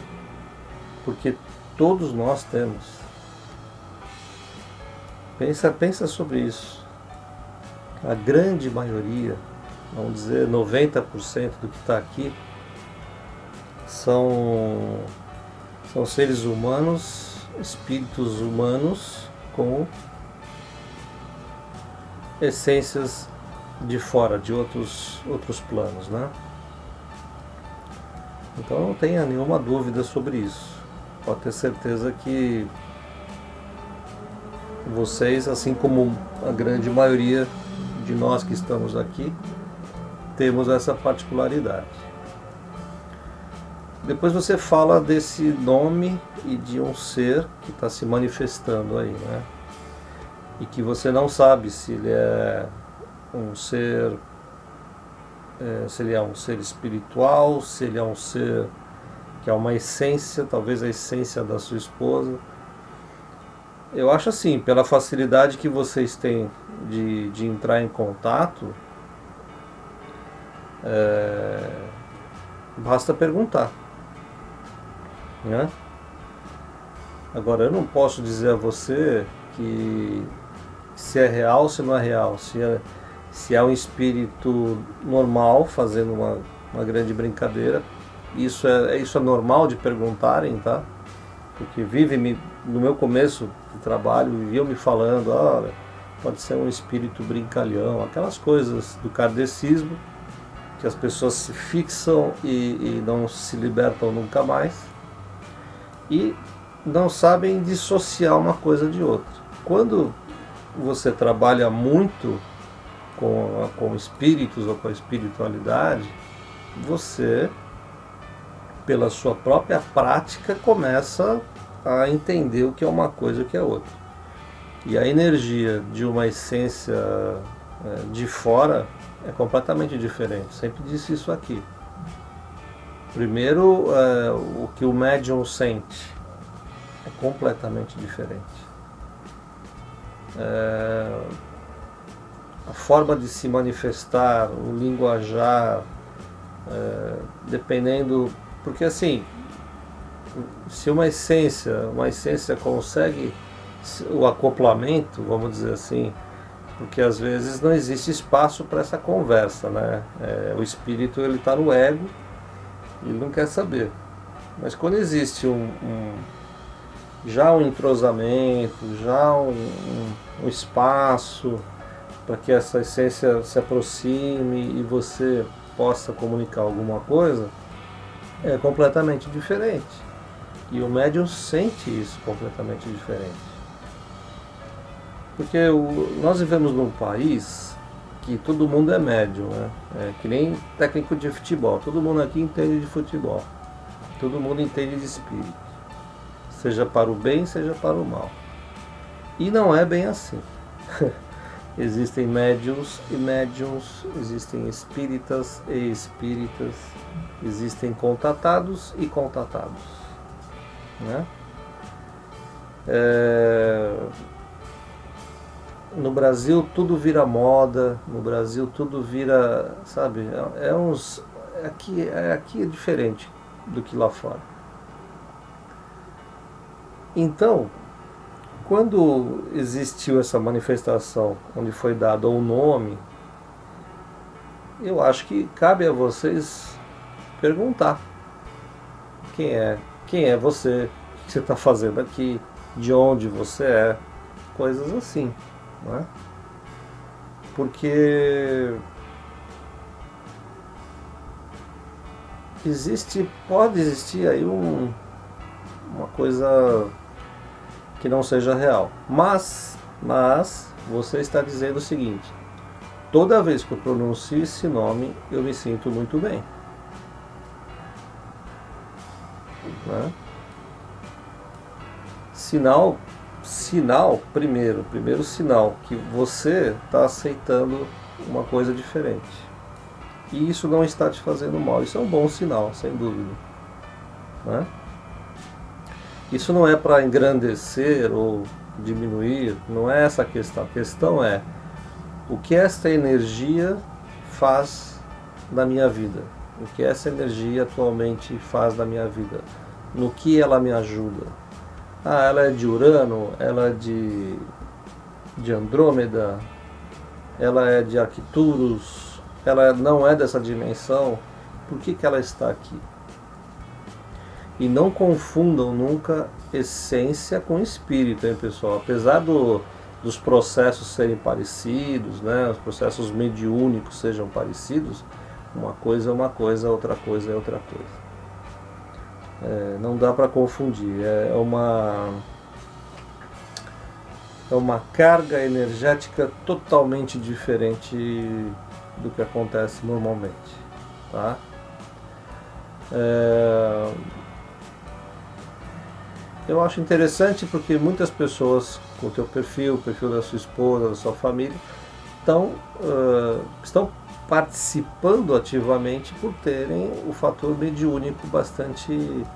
porque todos nós temos. Pensa sobre isso. A grande maioria, vamos dizer 90% do que está aqui, são seres humanos, espíritos humanos com essências de fora, de outros planos, né? Então não tenha nenhuma dúvida sobre isso. Pode ter certeza que vocês, assim como a grande maioria de nós que estamos aqui, temos essa particularidade. Depois você fala desse nome e de um ser que está se manifestando aí, né? E que você não sabe se ele é um ser, se ele é um ser espiritual, se ele é um ser que é uma essência, talvez a essência da sua esposa. Eu acho assim, pela facilidade que vocês têm de entrar em contato, basta perguntar, né? Agora, eu não posso dizer a você que se é real ou se não é real, se é um espírito normal fazendo uma grande brincadeira. Isso é normal de perguntarem, tá? Porque no meu começo de trabalho, viviam me falando, olha, pode ser um espírito brincalhão, aquelas coisas do kardecismo, que as pessoas se fixam e não se libertam nunca mais, e não sabem dissociar uma coisa de outra. Quando você trabalha muito com espíritos ou com a espiritualidade, você, pela sua própria prática, começa a entender o que é uma coisa e o que é outra. E a energia de uma essência de fora é completamente diferente. Sempre disse isso aqui. Primeiro, o que o médium sente é completamente diferente. A forma de se manifestar, o linguajar, dependendo... Porque assim, se uma essência consegue o acoplamento, vamos dizer assim, porque às vezes não existe espaço para essa conversa, né? O espírito, ele está no ego, ele não quer saber. Mas quando existe já um entrosamento, já um espaço para que essa essência se aproxime e você possa comunicar alguma coisa, é completamente diferente. E o médium sente isso completamente diferente. Porque nós vivemos num país que todo mundo é médium, né? É que nem técnico de futebol. Todo mundo aqui entende de futebol. Todo mundo entende de espírito. Seja para o bem, seja para o mal. E não é bem assim. Existem médiums e médiums, existem espíritas e espíritas, existem contatados e contatados, né? No Brasil tudo vira moda, no Brasil tudo vira, sabe, aqui é diferente do que lá fora. Então, quando existiu essa manifestação, onde foi dado o nome, eu acho que cabe a vocês perguntar quem é você, o que você está fazendo aqui, de onde você é, coisas assim, né? Porque pode existir aí uma coisa que não seja real. Mas você está dizendo o seguinte: toda vez que eu pronuncio esse nome, eu me sinto muito bem. Né? Primeiro sinal que você está aceitando uma coisa diferente. E isso não está te fazendo mal. Isso é um bom sinal, sem dúvida. Né? Isso não é para engrandecer ou diminuir, não é essa a questão. A questão é o que esta energia faz na minha vida. O que essa energia atualmente faz na minha vida. No que ela me ajuda. Ela é de Urano, ela é de Andrômeda, ela é de Arcturus, ela não é dessa dimensão. Por que ela está aqui? E não confundam nunca essência com espírito, hein, pessoal? Apesar dos processos serem parecidos, né, os processos mediúnicos sejam parecidos, uma coisa é uma coisa, outra coisa é outra coisa. Não dá para confundir. É uma carga energética totalmente diferente do que acontece normalmente, tá? Eu acho interessante porque muitas pessoas com o teu perfil, o perfil da sua esposa, da sua família, estão participando ativamente por terem o fator mediúnico bastante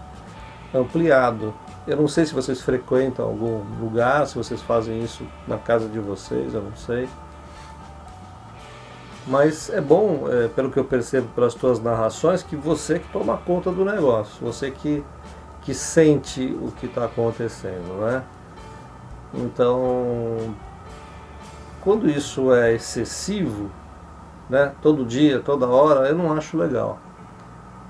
ampliado. Eu não sei se vocês frequentam algum lugar, se vocês fazem isso na casa de vocês, eu não sei. Mas é bom, pelo que eu percebo pelas tuas narrações, que você que toma conta do negócio, você que sente o que está acontecendo, né? Então, quando isso é excessivo, né, todo dia, toda hora, eu não acho legal.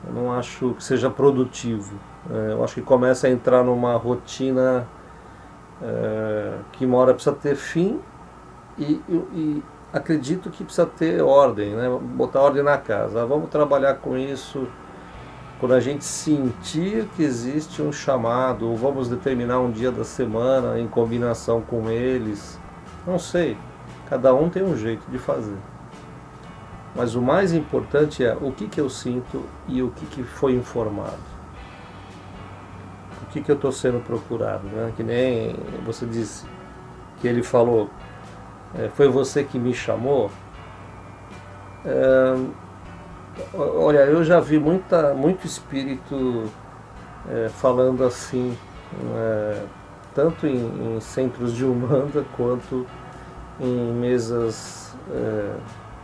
Eu não acho que seja produtivo. Eu acho que começa a entrar numa rotina que uma hora precisa ter fim e acredito que precisa ter ordem, né? Botar ordem na casa. Vamos trabalhar com isso quando a gente sentir que existe um chamado, ou vamos determinar um dia da semana em combinação com eles. Não sei, cada um tem um jeito de fazer. Mas o mais importante é o que eu sinto e o que foi informado. O que eu estou sendo procurado, né? Que nem você disse, que ele falou, foi você que me chamou. Olha, eu já vi muito espírito falando assim, tanto em centros de Umbanda quanto em mesas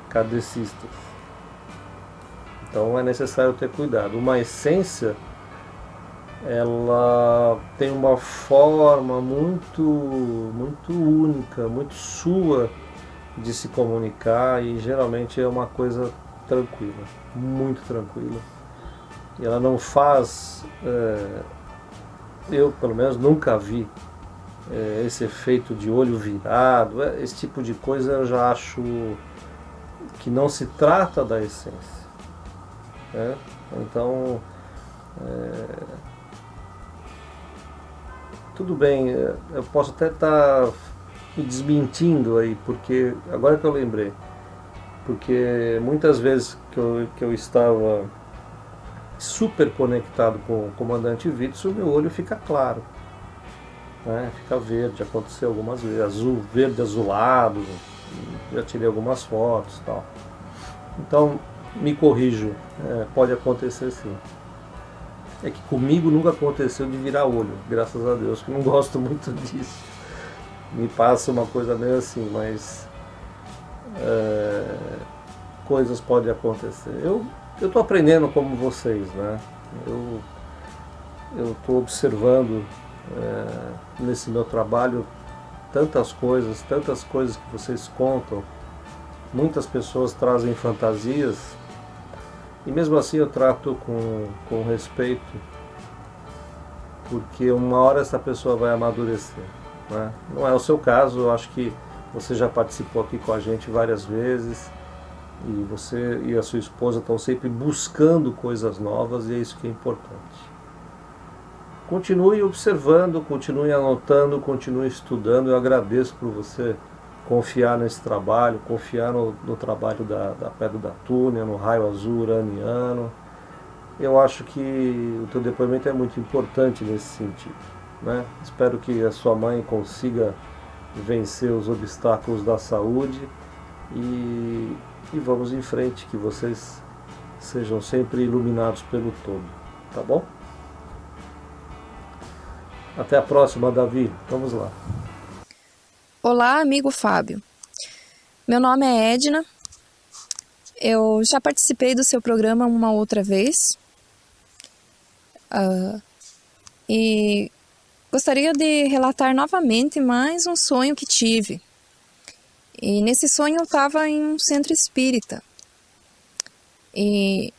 kardecistas. Então é necessário ter cuidado. Uma essência, ela tem uma forma muito única, muito sua de se comunicar, e geralmente é uma coisa tranquila, muito tranquila. E ela não faz, eu pelo menos nunca vi esse efeito de olho virado, esse tipo de coisa eu já acho que não se trata da essência. Então, tudo bem, eu posso até estar me desmentindo aí, porque agora que eu lembrei, porque muitas vezes que eu estava super conectado com o comandante Vitz, o meu olho fica claro, fica verde, aconteceu algumas vezes, azul, verde azulado, já tirei algumas fotos e tal. Então, me corrijo, pode acontecer sim. É que comigo nunca aconteceu de virar olho, graças a Deus, que não gosto muito disso. Me passa uma coisa meio assim, mas coisas podem acontecer. Eu estou aprendendo como vocês, né? Eu estou observando nesse meu trabalho tantas coisas que vocês contam. Muitas pessoas trazem fantasias, e mesmo assim eu trato com respeito, porque uma hora essa pessoa vai amadurecer, né? Não é o seu caso, eu acho que você já participou aqui com a gente várias vezes, e você e a sua esposa estão sempre buscando coisas novas, e é isso que é importante. Continue observando, continue anotando, continue estudando. Eu agradeço por você confiar nesse trabalho, confiar no trabalho da Pedra da Túnia, no raio azul uraniano. Eu acho que o teu depoimento é muito importante nesse sentido, né? Espero que a sua mãe consiga vencer os obstáculos da saúde, e vamos em frente, que vocês sejam sempre iluminados pelo todo, tá bom? Até a próxima, Davi. Vamos lá. Olá, amigo Fábio. Meu nome é Edna. Eu já participei do seu programa uma outra vez. E gostaria de relatar novamente mais um sonho que tive. E nesse sonho eu estava em um centro espírita. E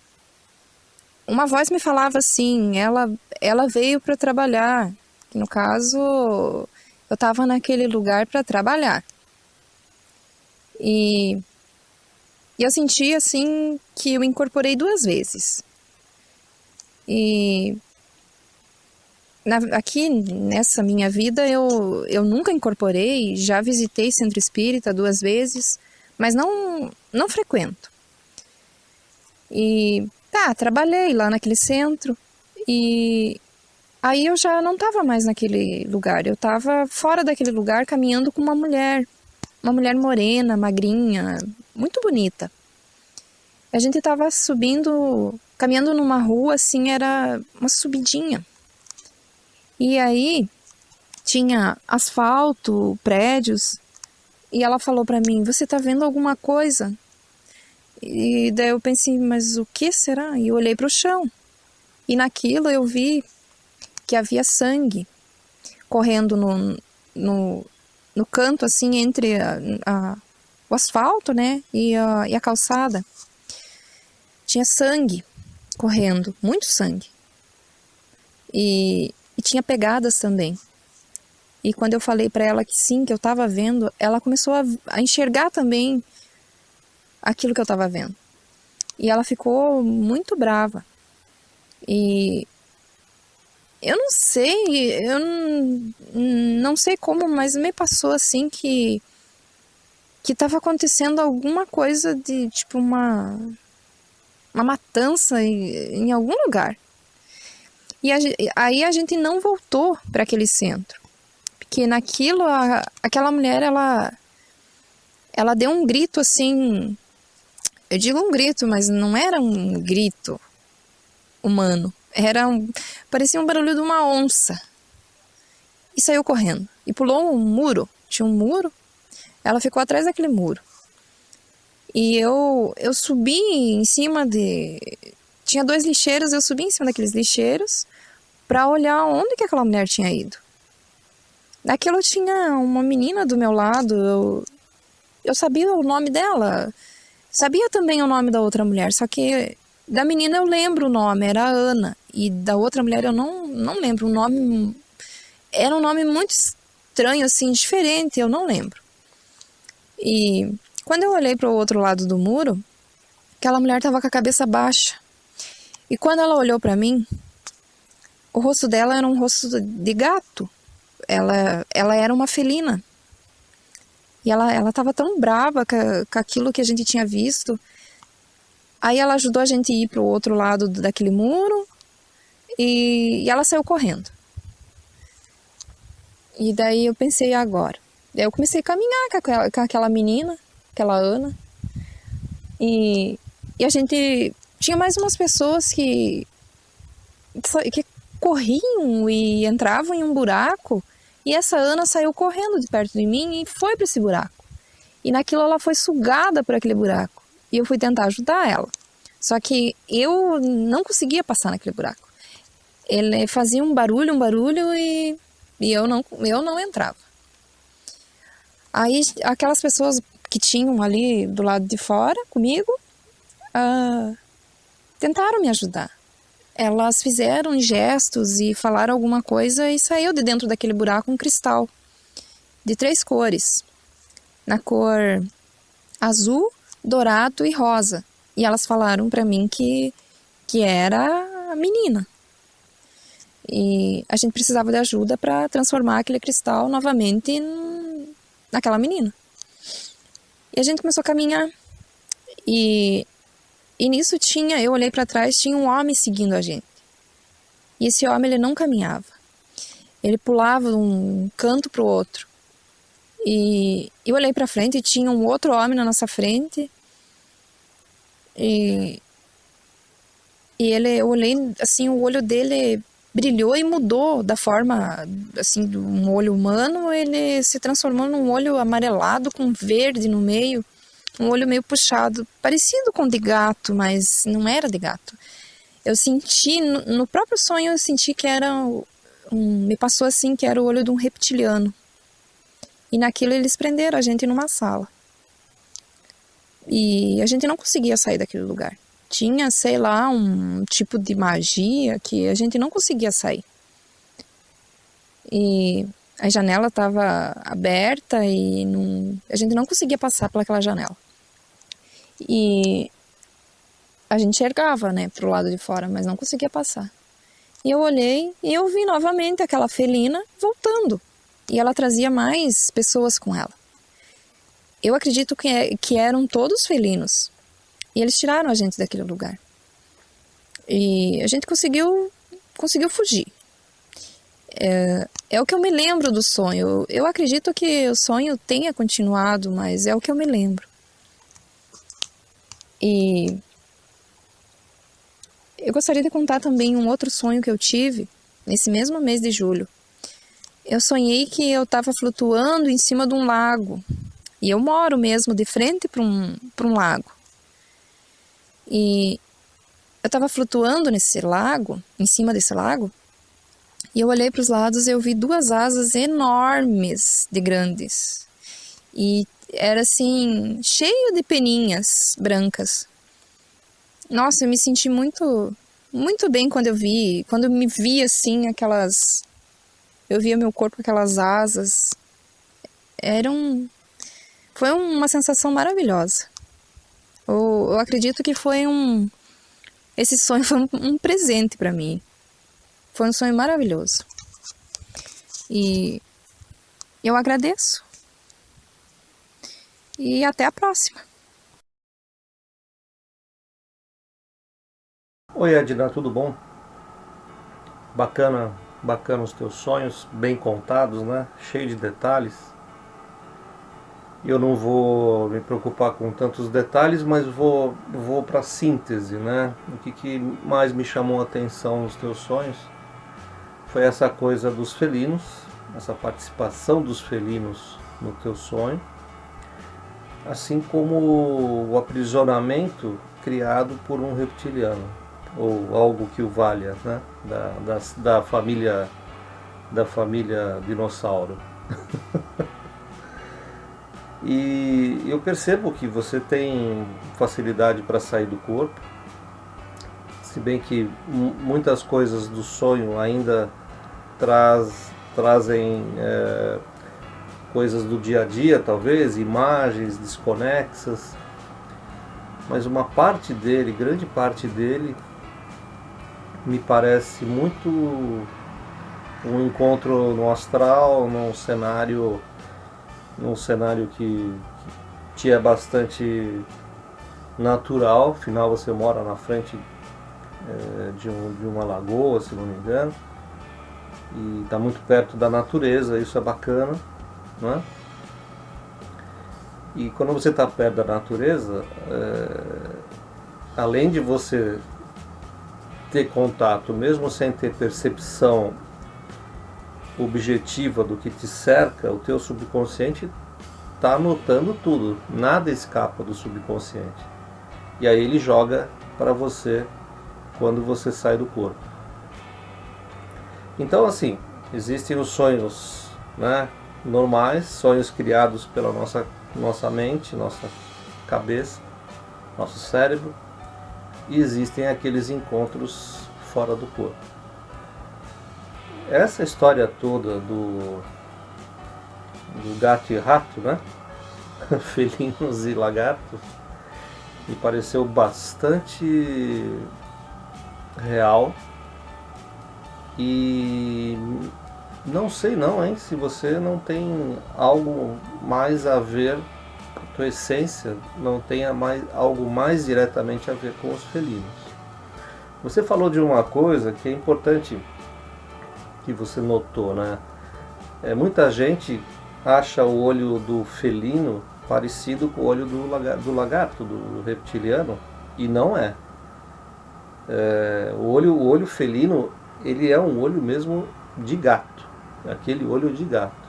uma voz me falava assim, ela veio para trabalhar. Que no caso, eu estava naquele lugar para trabalhar. E eu senti assim que eu incorporei 2 vezes. E aqui nessa minha vida eu nunca incorporei, já visitei centro espírita 2 vezes, mas não frequento. E trabalhei lá naquele centro, e aí eu já não estava mais naquele lugar, eu estava fora daquele lugar caminhando com uma mulher morena, magrinha, muito bonita. A gente estava caminhando numa rua, assim, era uma subidinha. E aí tinha asfalto, prédios, e ela falou para mim, você tá vendo alguma coisa? E daí eu pensei, mas o que será? E eu olhei para o chão, e naquilo eu vi que havia sangue correndo no canto, assim, entre o asfalto, né, e a calçada. Tinha sangue correndo, muito sangue. E tinha pegadas também. E quando eu falei para ela que sim, que eu estava vendo, ela começou a enxergar também aquilo que eu estava vendo. E ela ficou muito brava. E eu não sei como, mas me passou assim que estava acontecendo alguma coisa de tipo uma matança em algum lugar. E aí a gente não voltou para aquele centro, porque naquilo aquela mulher ela deu um grito assim Eu digo um grito, mas não era um grito humano. Parecia um barulho de uma onça. E saiu correndo. E pulou um muro. Tinha um muro. Ela ficou atrás daquele muro. E eu subi em cima de... Tinha 2 lixeiros, eu subi em cima daqueles lixeiros para olhar onde que aquela mulher tinha ido. Naquilo tinha uma menina do meu lado, eu sabia o nome dela, sabia também o nome da outra mulher, só que da menina eu lembro o nome, era Ana, e da outra mulher eu não lembro o nome, era um nome muito estranho, assim, diferente, eu não lembro. E quando eu olhei para o outro lado do muro, aquela mulher estava com a cabeça baixa. E quando ela olhou para mim, o rosto dela era um rosto de gato. Ela era uma felina. E ela estava tão brava com aquilo que a gente tinha visto. Aí ela ajudou a gente a ir para o outro lado daquele muro. E ela saiu correndo. E daí eu pensei, agora? Daí eu comecei a caminhar com aquela menina, aquela Ana. E a gente... Tinha mais umas pessoas que corriam e entravam em um buraco. E essa Ana saiu correndo de perto de mim e foi para esse buraco. E naquilo ela foi sugada por aquele buraco. E eu fui tentar ajudar ela. Só que eu não conseguia passar naquele buraco. Ele fazia um barulho e eu não entrava. Aí aquelas pessoas que tinham ali do lado de fora comigo... tentaram me ajudar. Elas fizeram gestos e falaram alguma coisa e saiu de dentro daquele buraco um cristal de 3 cores. Na cor azul, dourado e rosa. E elas falaram para mim que era a menina. E a gente precisava de ajuda para transformar aquele cristal novamente naquela menina. E a gente começou a caminhar. E nisso eu olhei para trás, tinha um homem seguindo a gente. E esse homem, ele não caminhava. Ele pulava de um canto para o outro. E eu olhei para frente e tinha um outro homem na nossa frente. E eu olhei, assim, o olho dele brilhou e mudou da forma, assim, de um olho humano. Ele se transformou num olho amarelado com verde no meio. Um olho meio puxado, parecido com de gato, mas não era de gato. Eu senti, no próprio sonho, eu senti que era me passou assim, que era o olho de um reptiliano. E naquilo eles prenderam a gente numa sala. E a gente não conseguia sair daquele lugar. Tinha, sei lá, um tipo de magia que a gente não conseguia sair. E a janela estava aberta e a gente não conseguia passar pelaquela janela. E a gente enxergava, né, pro lado de fora, mas não conseguia passar. E eu olhei e eu vi novamente aquela felina voltando. E ela trazia mais pessoas com ela. Eu acredito que eram todos felinos. E eles tiraram a gente daquele lugar. E a gente conseguiu fugir. É o que eu me lembro do sonho. Eu acredito que o sonho tenha continuado, mas é o que eu me lembro. E eu gostaria de contar também um outro sonho que eu tive nesse mesmo mês de julho. Eu sonhei que eu estava flutuando em cima de um lago. E eu moro mesmo de frente para um lago. E eu estava flutuando nesse lago, em cima desse lago. E eu olhei para os lados e eu vi 2 asas enormes de grandes. E era assim, cheio de peninhas brancas. Nossa, eu me senti muito, muito bem quando eu me vi assim, eu via meu corpo com aquelas asas. Foi uma sensação maravilhosa. Eu acredito que esse sonho foi um presente para mim. Foi um sonho maravilhoso. E eu agradeço. E até a próxima. Oi, Edna, tudo bom? Bacana os teus sonhos, bem contados, né? Cheio de detalhes. Eu não vou me preocupar com tantos detalhes, mas vou para a síntese, né? O que mais me chamou a atenção nos teus sonhos foi essa coisa dos felinos, essa participação dos felinos no teu sonho, assim como o aprisionamento criado por um reptiliano, ou algo que o valha, né? da família dinossauro. E eu percebo que você tem facilidade para sair do corpo, se bem que muitas coisas do sonho ainda trazem coisas do dia a dia, talvez, imagens desconexas, mas uma parte dele, grande parte dele, me parece muito um encontro no astral, num cenário que te é bastante natural. Afinal, você mora na frente de uma lagoa, se não me engano, e está muito perto da natureza, isso é bacana, né? E quando você está perto da natureza, além de você ter contato, mesmo sem ter percepção objetiva do que te cerca, o teu subconsciente está anotando tudo, nada escapa do subconsciente. E aí ele joga para você quando você sai do corpo. Então, assim, existem os sonhos, né, normais, sonhos criados pela nossa mente, nossa cabeça, nosso cérebro, e existem aqueles encontros fora do corpo. Essa história toda do gato e rato, né? Felinos e lagartos, me pareceu bastante real. E não sei não, hein? Se você não tem algo mais a ver, a tua essência não tenha algo mais diretamente a ver com os felinos. Você falou de uma coisa que é importante, que você notou, né? Muita gente acha o olho do felino parecido com o olho do lagarto, do reptiliano, e não é. O olho felino, ele é um olho mesmo de gato, aquele olho de gato.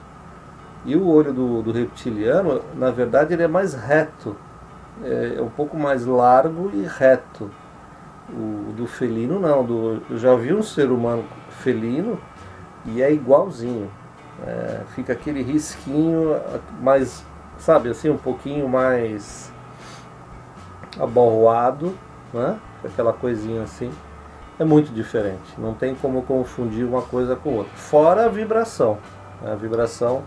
E o olho do reptiliano, na verdade, ele é mais reto, é um pouco mais largo e reto. O do felino não, eu já vi um ser humano felino e é igualzinho, fica aquele risquinho mais, sabe, assim, um pouquinho mais abalroado, né? Aquela coisinha assim. É muito diferente, não tem como confundir uma coisa com outra. Fora a vibração. A vibração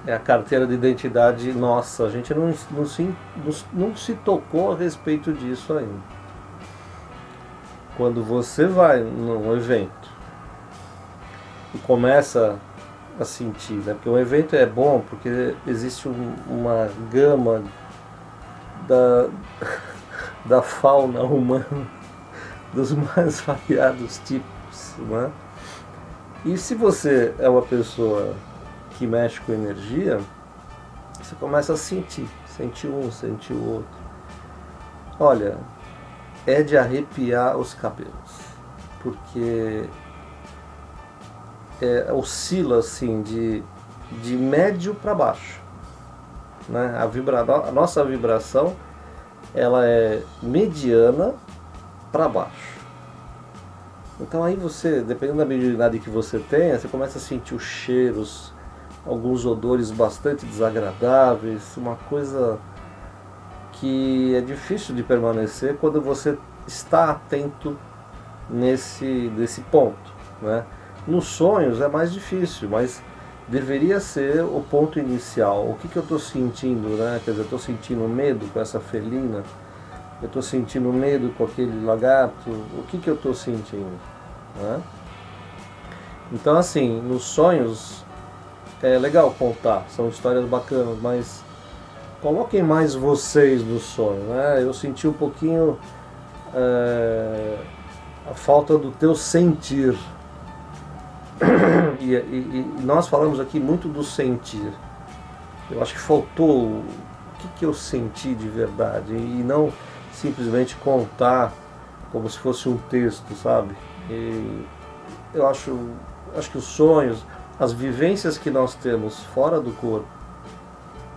é a carteira de identidade nossa. A gente não se tocou a respeito disso ainda. Quando você vai num evento e começa a sentir, né? Porque o evento é bom porque existe uma gama da fauna humana, dos mais variados tipos, né? E se você é uma pessoa que mexe com energia, você começa a sentir um, sentir o outro. Olha, é de arrepiar os cabelos, porque oscila assim de médio para baixo, né? A nossa vibração, ela é mediana para baixo. Então aí você, dependendo da mediunidade que você tenha, você começa a sentir os cheiros, alguns odores bastante desagradáveis, uma coisa que é difícil de permanecer quando você está atento nesse ponto, né? Nos sonhos é mais difícil, mas deveria ser o ponto inicial. O que eu estou sentindo, né? Quer dizer, eu estou sentindo medo com essa felina, eu estou sentindo medo com aquele lagarto, o que eu estou sentindo, né? Então, assim, nos sonhos é legal contar, são histórias bacanas, mas coloquem mais vocês no sonho, né? Eu senti um pouquinho a falta do teu sentir. E nós falamos aqui muito do sentir. Eu acho que faltou o que eu senti de verdade e não simplesmente contar como se fosse um texto, sabe? E eu acho que os sonhos, as vivências que nós temos fora do corpo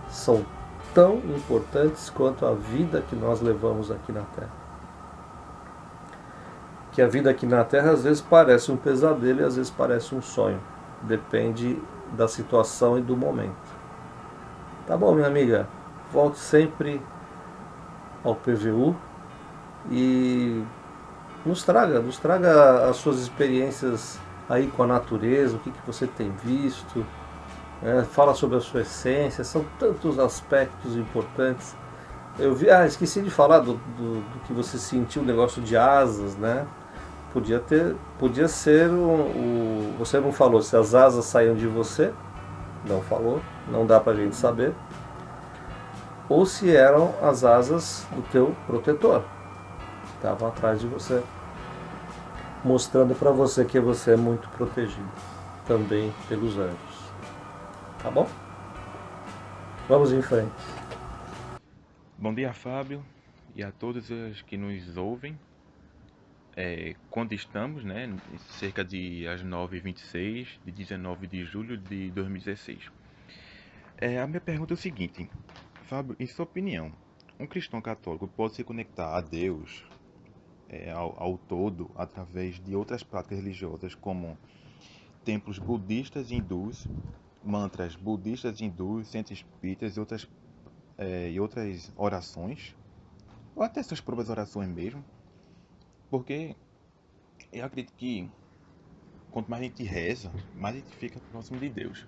são tão importantes quanto a vida que nós levamos aqui na Terra. Que a vida aqui na Terra às vezes parece um pesadelo e às vezes parece um sonho. Depende da situação e do momento. Tá bom, minha amiga? Volte sempre ao PVU e nos traga as suas experiências aí com a natureza, o que você tem visto, né? Fala sobre a sua essência, são tantos aspectos importantes. Eu vi, esqueci de falar do que você sentiu, o negócio de asas, né? Podia ser você não falou se as asas saíam de você, não falou, não dá pra gente saber, ou se eram as asas do teu protetor, que estavam atrás de você, mostrando pra você que você é muito protegido, também pelos anjos. Tá bom? Vamos em frente. Bom dia, Fábio, e a todos os que nos ouvem. Quando estamos, né, cerca de às 9h26 de 19 de julho de 2016. A minha pergunta é o seguinte, Fábio, em sua opinião, um cristão católico pode se conectar a Deus, ao todo, através de outras práticas religiosas, como templos budistas e hindus, mantras budistas, hindus, centros espíritas e outras orações, ou até suas próprias orações mesmo? Porque eu acredito que quanto mais a gente reza, mais a gente fica próximo de Deus.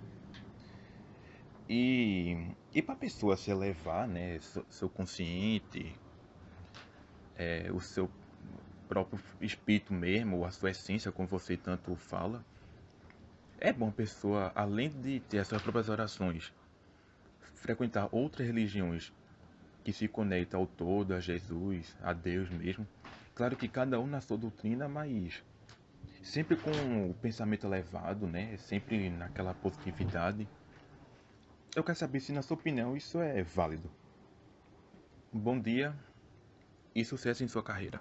E para a pessoa se elevar, né, seu consciente, o seu próprio espírito mesmo, ou a sua essência, como você tanto fala, é bom a pessoa, além de ter as suas próprias orações, frequentar outras religiões que se conectam ao todo, a Jesus, a Deus mesmo. Claro que cada um na sua doutrina, mas sempre com o pensamento elevado, né? Sempre naquela positividade. Eu quero saber se, na sua opinião, isso é válido. Bom dia e sucesso em sua carreira.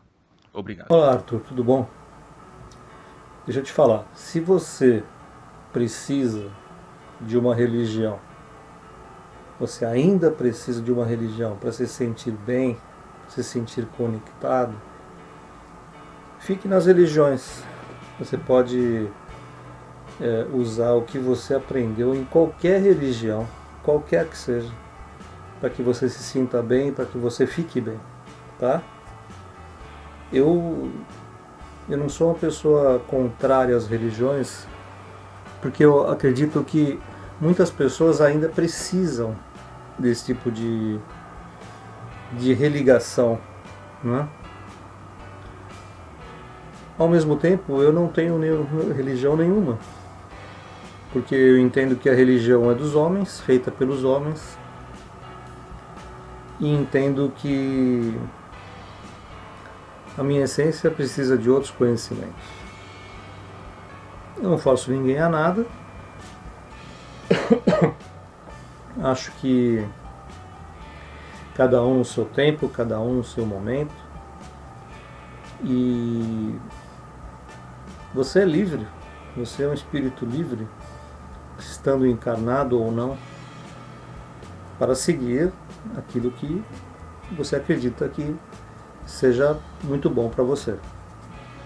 Obrigado. Olá, Arthur, tudo bom? Deixa eu te falar, se você precisa de uma religião, você ainda precisa de uma religião para se sentir bem, se sentir conectado, fique nas religiões. Você pode usar o que você aprendeu em qualquer religião, qualquer que seja, para que você se sinta bem, para que você fique bem, tá? Eu não sou uma pessoa contrária às religiões, porque eu acredito que muitas pessoas ainda precisam desse tipo de religação, né? Ao mesmo tempo, eu não tenho religião nenhuma, porque eu entendo que a religião é dos homens, feita pelos homens, e entendo que a minha essência precisa de outros conhecimentos. Eu não forço ninguém a nada. Acho que cada um no seu tempo, cada um no seu momento. E você é livre, você é um espírito livre, estando encarnado ou não, para seguir aquilo que você acredita que seja muito bom para você.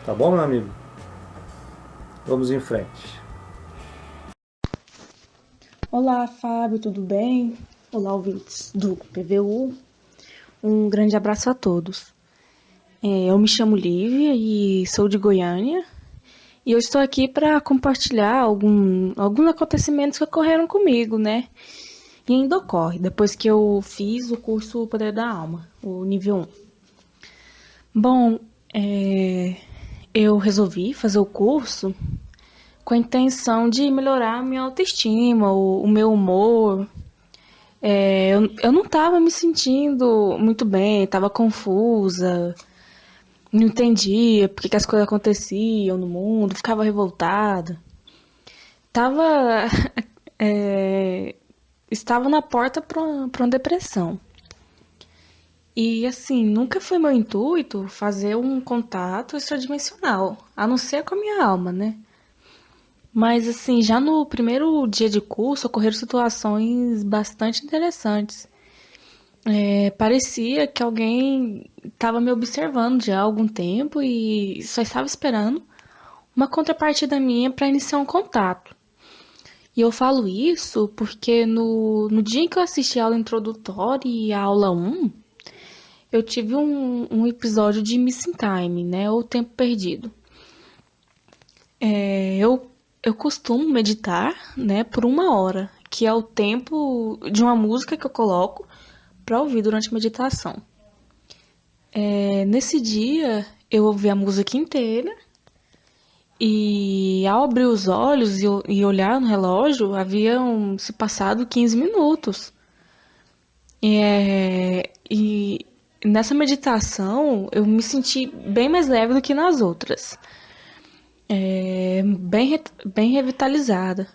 Tá bom, meu amigo? Vamos em frente. Olá, Fábio, tudo bem? Olá, ouvintes do PVU. Um grande abraço a todos. Eu me chamo Lívia e sou de Goiânia. E eu estou aqui para compartilhar alguns acontecimentos que ocorreram comigo, né? E ainda ocorre, depois que eu fiz o curso Poder da Alma, o nível 1. Bom, eu resolvi fazer o curso com a intenção de melhorar a minha autoestima, o meu humor. Eu não estava me sentindo muito bem, estava confusa, não entendia por que as coisas aconteciam no mundo, ficava revoltada. Tava estava na porta para uma depressão. E assim, nunca foi meu intuito fazer um contato extradimensional, a não ser com a minha alma, né? Mas assim, já no primeiro dia de curso ocorreram situações bastante interessantes. Parecia que alguém estava me observando já há algum tempo e só estava esperando uma contrapartida minha para iniciar um contato. E eu falo isso porque no dia em que eu assisti a aula introdutória e a aula 1, eu tive um episódio de missing time, né? Ou tempo perdido. Eu costumo meditar, né? Por 1 hora, que é o tempo de uma música que eu coloco para ouvir durante a meditação. Nesse dia, eu ouvi a música inteira e ao abrir os olhos e olhar no relógio, haviam se passado 15 minutos. E nessa meditação, eu me senti bem mais leve do que nas outras. Bem revitalizada.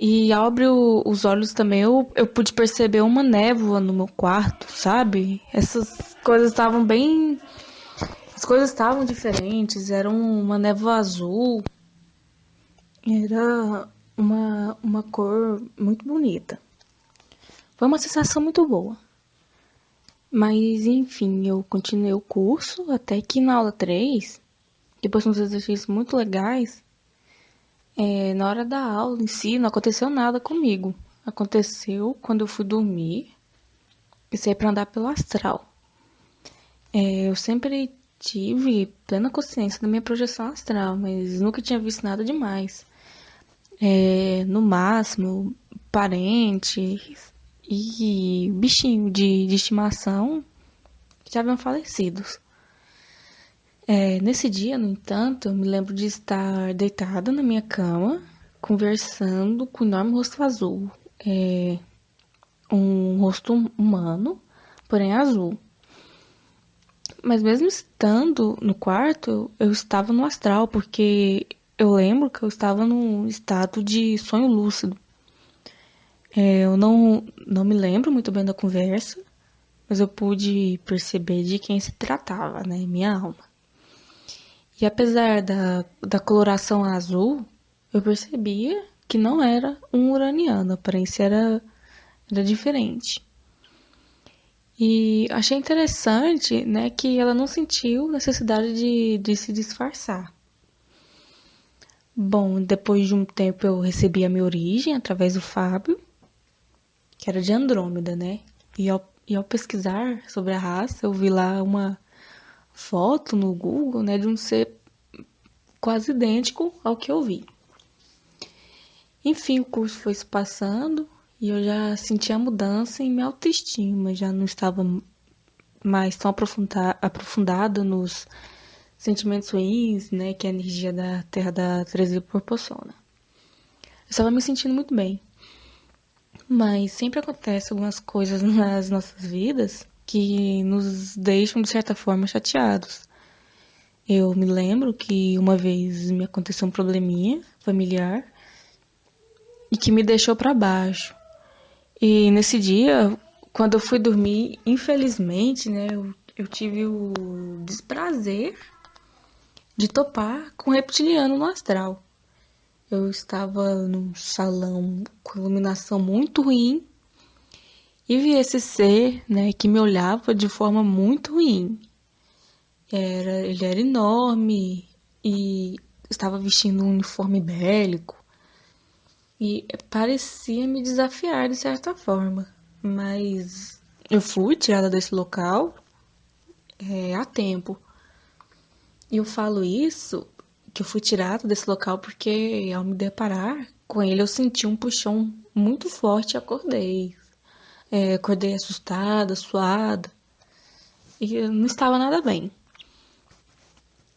E ao abrir os olhos também, eu pude perceber uma névoa no meu quarto, sabe? Essas coisas estavam bem... As coisas estavam diferentes, era uma névoa azul. Era uma cor muito bonita. Foi uma sensação muito boa. Mas, enfim, eu continuei o curso até que na aula 3, depois de uns exercícios muito legais, na hora da aula em si, não aconteceu nada comigo. Aconteceu quando eu fui dormir e saí para andar pelo astral. Eu sempre tive plena consciência da minha projeção astral, mas nunca tinha visto nada demais. No máximo, parentes e bichinho de estimação que já haviam falecido. Nesse dia, no entanto, eu me lembro de estar deitada na minha cama, conversando com um enorme rosto azul. Um rosto humano, porém azul. Mas mesmo estando no quarto, eu estava no astral, porque eu lembro que eu estava num estado de sonho lúcido. Eu não me lembro muito bem da conversa, mas eu pude perceber de quem se tratava, né? Minha alma. E apesar da coloração azul, eu percebia que não era um uraniano, a aparência era diferente. E achei interessante, né, que ela não sentiu necessidade de se disfarçar. Bom, depois de um tempo eu recebi a minha origem através do Fábio, que era de Andrômeda, né? E ao pesquisar sobre a raça, eu vi lá uma foto no Google, né, de um ser quase idêntico ao que eu vi. Enfim, o curso foi se passando e eu já sentia a mudança em minha autoestima, já não estava mais tão aprofundada nos sentimentos ruins, né, que a energia da Terra da Teresa proporciona. Eu estava me sentindo muito bem. Mas sempre acontece algumas coisas nas nossas vidas que nos deixam, de certa forma, chateados. Eu me lembro que uma vez me aconteceu um probleminha familiar e que me deixou para baixo. E nesse dia, quando eu fui dormir, infelizmente, né, eu tive o desprazer de topar com um reptiliano no astral. Eu estava num salão com iluminação muito ruim e vi esse ser, né, que me olhava de forma muito ruim. Ele era enorme e estava vestindo um uniforme bélico e parecia me desafiar de certa forma. Mas eu fui tirada desse local a tempo. E eu falo isso, que eu fui tirada desse local porque ao me deparar com ele eu senti um puxão muito forte e acordei. Acordei assustada, suada e eu não estava nada bem.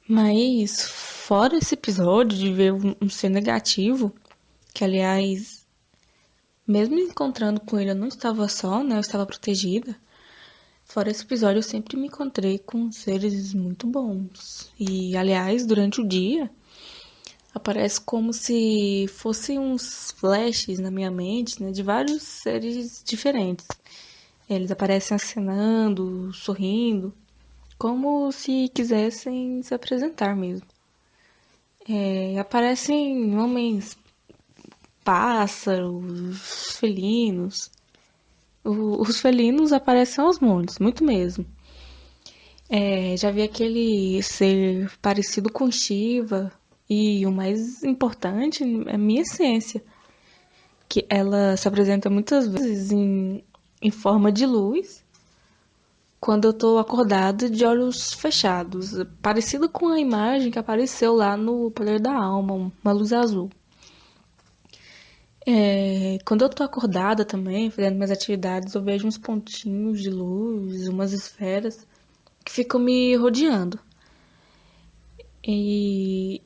Mas fora esse episódio de ver um ser negativo, que aliás, mesmo me encontrando com ele eu não estava só, né? Eu estava protegida. Fora esse episódio eu sempre me encontrei com seres muito bons. E aliás, durante o dia, aparece como se fossem uns flashes na minha mente, né, de vários seres diferentes. Eles aparecem acenando, sorrindo, como se quisessem se apresentar mesmo. Aparecem homens, pássaros, felinos. Os felinos aparecem aos montes, muito mesmo. Já vi aquele ser parecido com Shiva, e o mais importante é a minha essência, que ela se apresenta muitas vezes em forma de luz, quando eu tô acordada de olhos fechados, parecido com a imagem que apareceu lá no Poder da Alma, uma luz azul. Quando eu tô acordada também, fazendo minhas atividades, eu vejo uns pontinhos de luz, umas esferas que ficam me rodeando. E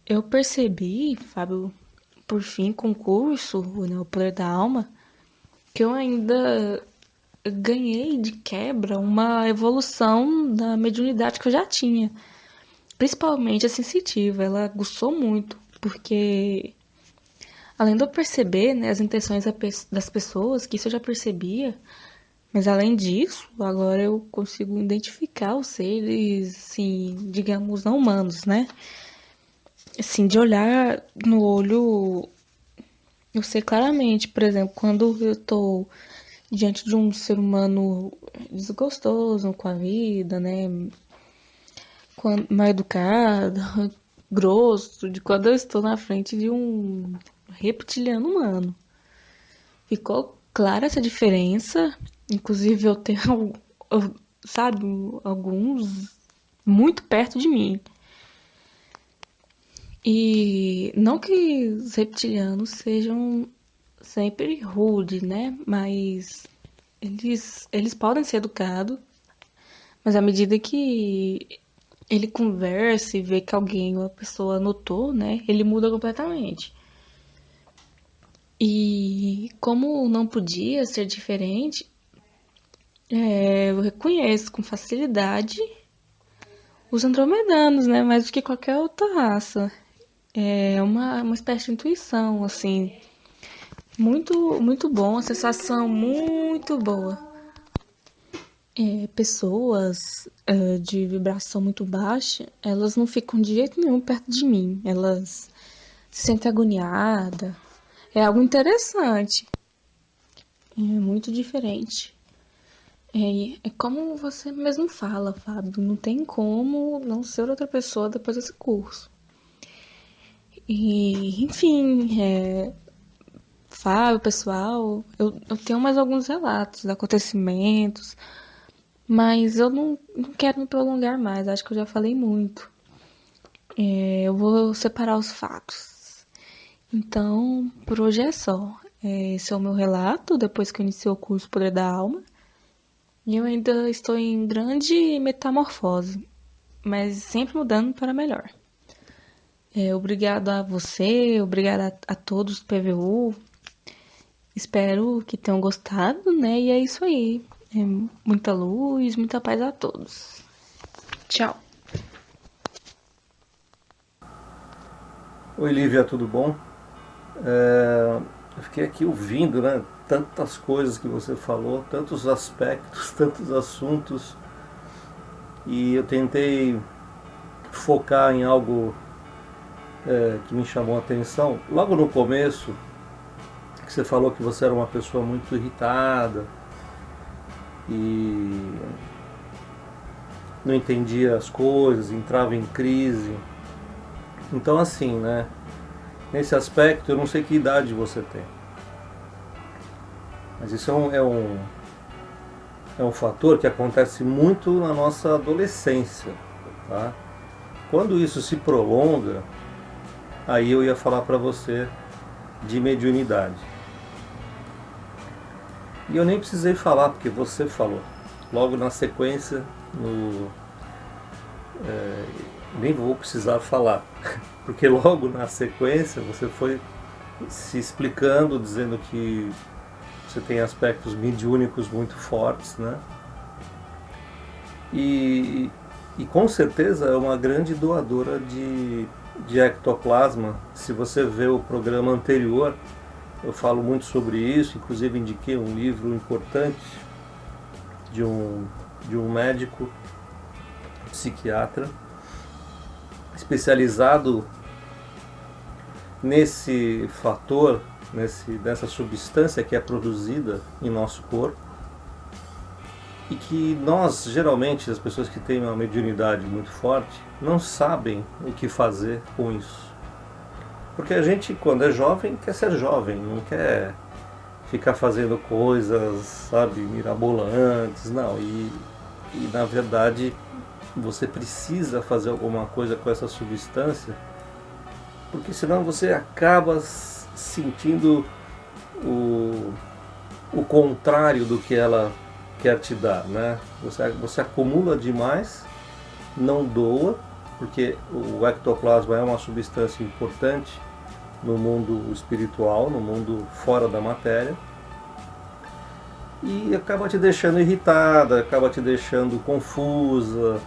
eu percebi, Fábio, por fim, com o curso, né, o Poder da Alma, que eu ainda ganhei de quebra uma evolução da mediunidade que eu já tinha. Principalmente a sensitiva, ela gostou muito, porque além de eu perceber, né, as intenções das pessoas, que isso eu já percebia, mas além disso, agora eu consigo identificar os seres, assim, digamos, não humanos, né? Assim, de olhar no olho, eu sei claramente, por exemplo, quando eu tô diante de um ser humano desgostoso com a vida, né? Mal educado, grosso, de quando eu estou na frente de um reptiliano humano. Ficou clara essa diferença. Inclusive eu tenho, sabe, alguns muito perto de mim. E não que os reptilianos sejam sempre rudes, né? Mas eles podem ser educados, mas à medida que ele conversa e vê que alguém, uma pessoa notou, né? Ele muda completamente. E como não podia ser diferente, eu reconheço com facilidade os andromedanos, né? Mais do que qualquer outra raça. É uma espécie de intuição, assim. Muito, muito bom, uma sensação muito boa. Pessoas de vibração muito baixa, elas não ficam de jeito nenhum perto de mim. Elas se sentem agoniadas. É algo interessante. É muito diferente. É como você mesmo fala, Fábio. Não tem como não ser outra pessoa depois desse curso. E, enfim, Fábio, pessoal, eu tenho mais alguns relatos de acontecimentos, mas eu não quero me prolongar mais, acho que eu já falei muito. Eu vou separar os fatos. Então, por hoje é só. Esse é o meu relato, depois que eu iniciei o curso Poder da Alma. E eu ainda estou em grande metamorfose, mas sempre mudando para melhor. Obrigado a você, obrigado a todos do PVU. Espero que tenham gostado, né? E é isso aí. Muita luz, muita paz a todos. Tchau. Oi, Lívia, tudo bom? Eu fiquei aqui ouvindo, né? Tantas coisas que você falou, tantos aspectos, tantos assuntos, e eu tentei focar em algo que me chamou a atenção. Logo no começo, que você falou que você era uma pessoa muito irritada e não entendia as coisas, entrava em crise. Então, assim, né? Nesse aspecto, eu não sei que idade você tem, mas isso é um fator que acontece muito na nossa adolescência, tá? Quando isso se prolonga, aí eu ia falar para você de mediunidade. E eu nem precisei falar, porque você falou. Logo na sequência, nem vou precisar falar, porque logo na sequência você foi se explicando, dizendo que você tem aspectos mediúnicos muito fortes, né? E com certeza é uma grande doadora de de ectoplasma. Se você vê o programa anterior, eu falo muito sobre isso, inclusive indiquei um livro importante de um médico psiquiatra especializado nesse fator, nessa substância que é produzida em nosso corpo, e que nós, geralmente, as pessoas que têm uma mediunidade muito forte, não sabem o que fazer com isso. Porque a gente, quando é jovem, quer ser jovem, não quer ficar fazendo coisas, sabe, mirabolantes, não. E na verdade, você precisa fazer alguma coisa com essa substância, porque senão você acaba sentindo o contrário do que ela quer te dar, né? Você acumula demais, não doa, porque o ectoplasma é uma substância importante no mundo espiritual, no mundo fora da matéria, e acaba te deixando irritada, acaba te deixando confusa,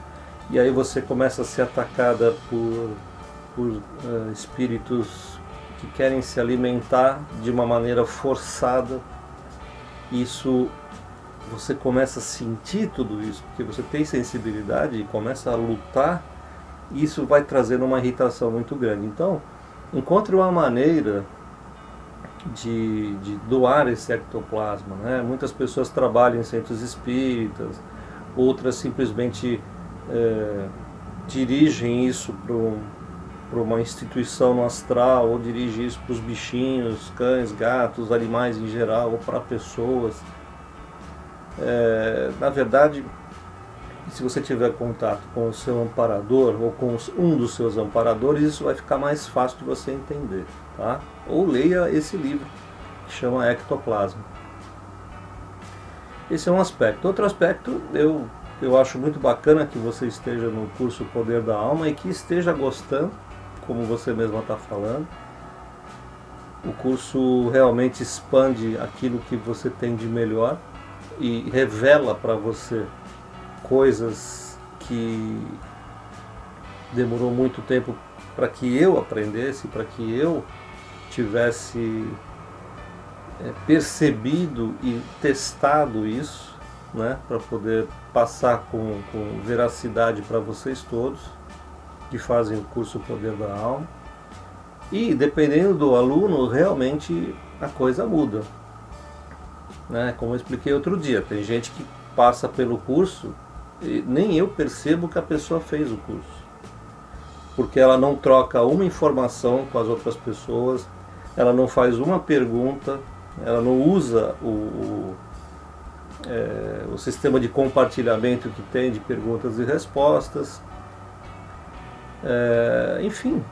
e aí você começa a ser atacada por espíritos que querem se alimentar de uma maneira forçada. Isso, você começa a sentir tudo isso, porque você tem sensibilidade e começa a lutar, e isso vai trazendo uma irritação muito grande. Então, encontre uma maneira de doar esse ectoplasma, né? Muitas pessoas trabalham em centros espíritas, outras simplesmente dirigem isso para uma instituição no astral, ou dirigem isso para os bichinhos, cães, gatos, animais em geral, ou para pessoas. Na verdade, se você tiver contato com o seu amparador ou com um dos seus amparadores, isso vai ficar mais fácil de você entender, tá? Ou leia esse livro que chama Ectoplasma. Esse é um aspecto. Outro aspecto, eu acho muito bacana que você esteja no curso Poder da Alma e que esteja gostando, como você mesma está falando. O curso realmente expande aquilo que você tem de melhor e revela para você coisas que demorou muito tempo para que eu aprendesse, para que eu tivesse percebido e testado isso, né, para poder passar com veracidade para vocês todos que fazem o curso Poder da Alma. E dependendo do aluno, realmente a coisa muda, né? Como eu expliquei outro dia, tem gente que passa pelo curso e nem eu percebo que a pessoa fez o curso, porque ela não troca uma informação com as outras pessoas, ela não faz uma pergunta, ela não usa o sistema de compartilhamento que tem de perguntas e respostas. Enfim,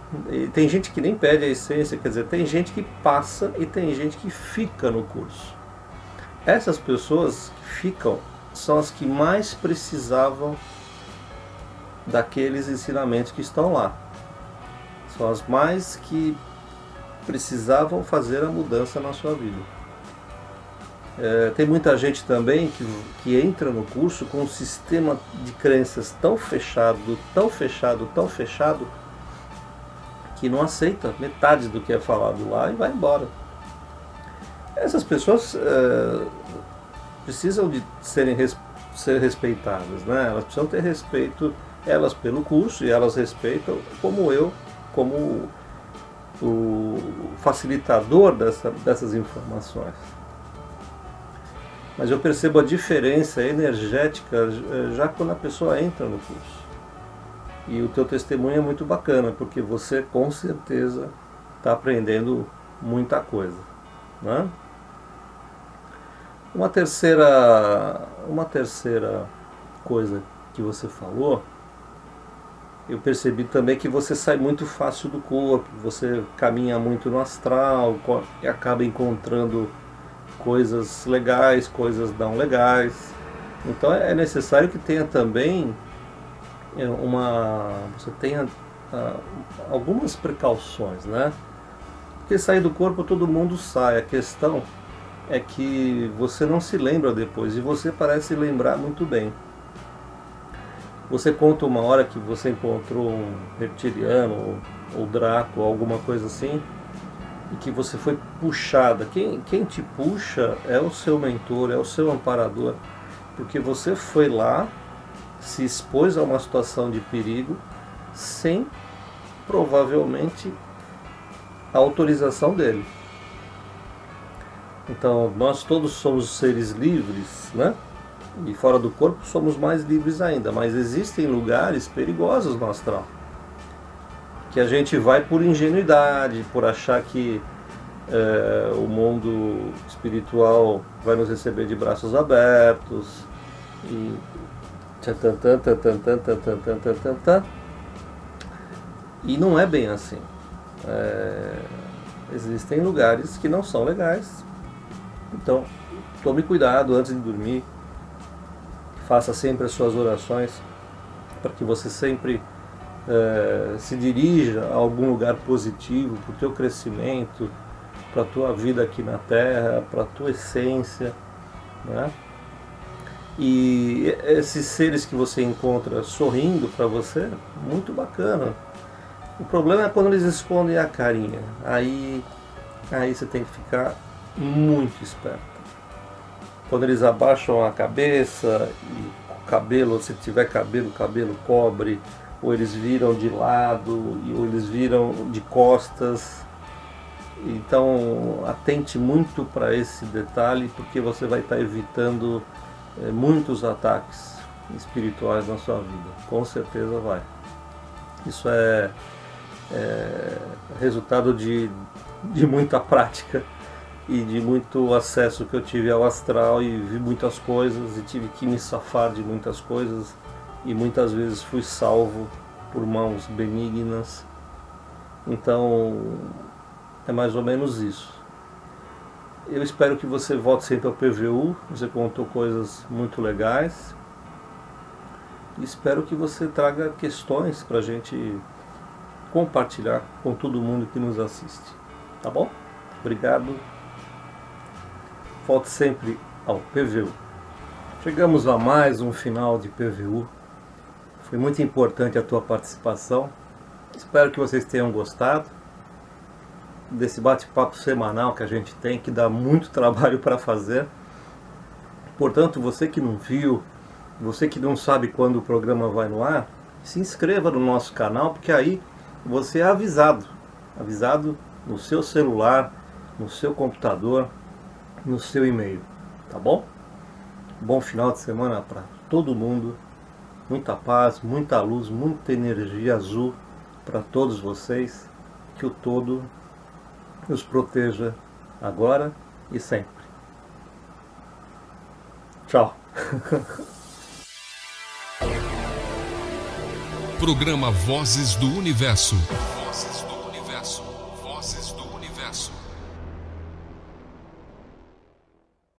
tem gente que nem pede a essência, quer dizer, tem gente que passa e tem gente que fica no curso. Essas pessoas que ficam são as que mais precisavam daqueles ensinamentos que estão lá. São as mais que precisavam fazer a mudança na sua vida. Tem muita gente também que entra no curso com um sistema de crenças tão fechado, que não aceita metade do que é falado lá e vai embora. Essas pessoas precisam de ser respeitadas, né? Elas precisam ter respeito, elas pelo curso, e elas respeitam como eu, como o facilitador dessas informações. Mas eu percebo a diferença energética já quando a pessoa entra no curso. E o teu testemunho é muito bacana, porque você com certeza está aprendendo muita coisa, né? Uma terceira coisa que você falou, eu percebi também que você sai muito fácil do corpo, você caminha muito no astral e acaba encontrando coisas legais, coisas não legais. Então é necessário que tenha também você tenha algumas precauções, né? Porque sair do corpo todo mundo sai, a questão é que você não se lembra depois, e você parece lembrar muito bem. Você conta uma hora que você encontrou um reptiliano ou Draco, alguma coisa assim, e que você foi puxada. Quem te puxa é o seu mentor, é o seu amparador, porque você foi lá, se expôs a uma situação de perigo sem, provavelmente, a autorização dele. Então, nós todos somos seres livres, né? E fora do corpo somos mais livres ainda, mas existem lugares perigosos no astral, que a gente vai por ingenuidade, por achar que o mundo espiritual vai nos receber de braços abertos, e e não é bem assim. Existem lugares que não são legais, então tome cuidado antes de dormir. Faça sempre as suas orações para que você sempre se dirija a algum lugar positivo para o teu crescimento, para a tua vida aqui na Terra, para a tua essência, né? E esses seres que você encontra sorrindo para você, muito bacana. O problema é quando eles escondem a carinha. Aí você tem que ficar muito esperto. Quando eles abaixam a cabeça e o cabelo, se tiver cabelo, o cabelo cobre, ou eles viram de lado, ou eles viram de costas. Então atente muito para esse detalhe, porque você vai estar evitando muitos ataques espirituais na sua vida. Com certeza vai. Isso é resultado de muita prática e de muito acesso que eu tive ao astral, e vi muitas coisas e tive que me safar de muitas coisas, e muitas vezes fui salvo por mãos benignas. Então é mais ou menos isso. Eu espero que você volte sempre ao PVU. Você contou coisas muito legais, e espero que você traga questões para a gente compartilhar com todo mundo que nos assiste. Tá bom? Obrigado. Volte sempre ao PVU. Chegamos a mais um final de PVU. Foi muito importante a tua participação. Espero que vocês tenham gostado desse bate-papo semanal que a gente tem, que dá muito trabalho para fazer. Portanto, você que não viu, você que não sabe quando o programa vai no ar, se inscreva no nosso canal, porque aí você é avisado no seu celular, no seu computador, no seu e-mail, tá bom? Bom final de semana para todo mundo, muita paz, muita luz, muita energia azul para todos vocês, que o todo nos proteja agora e sempre. Tchau. Programa Vozes do Universo. Vozes do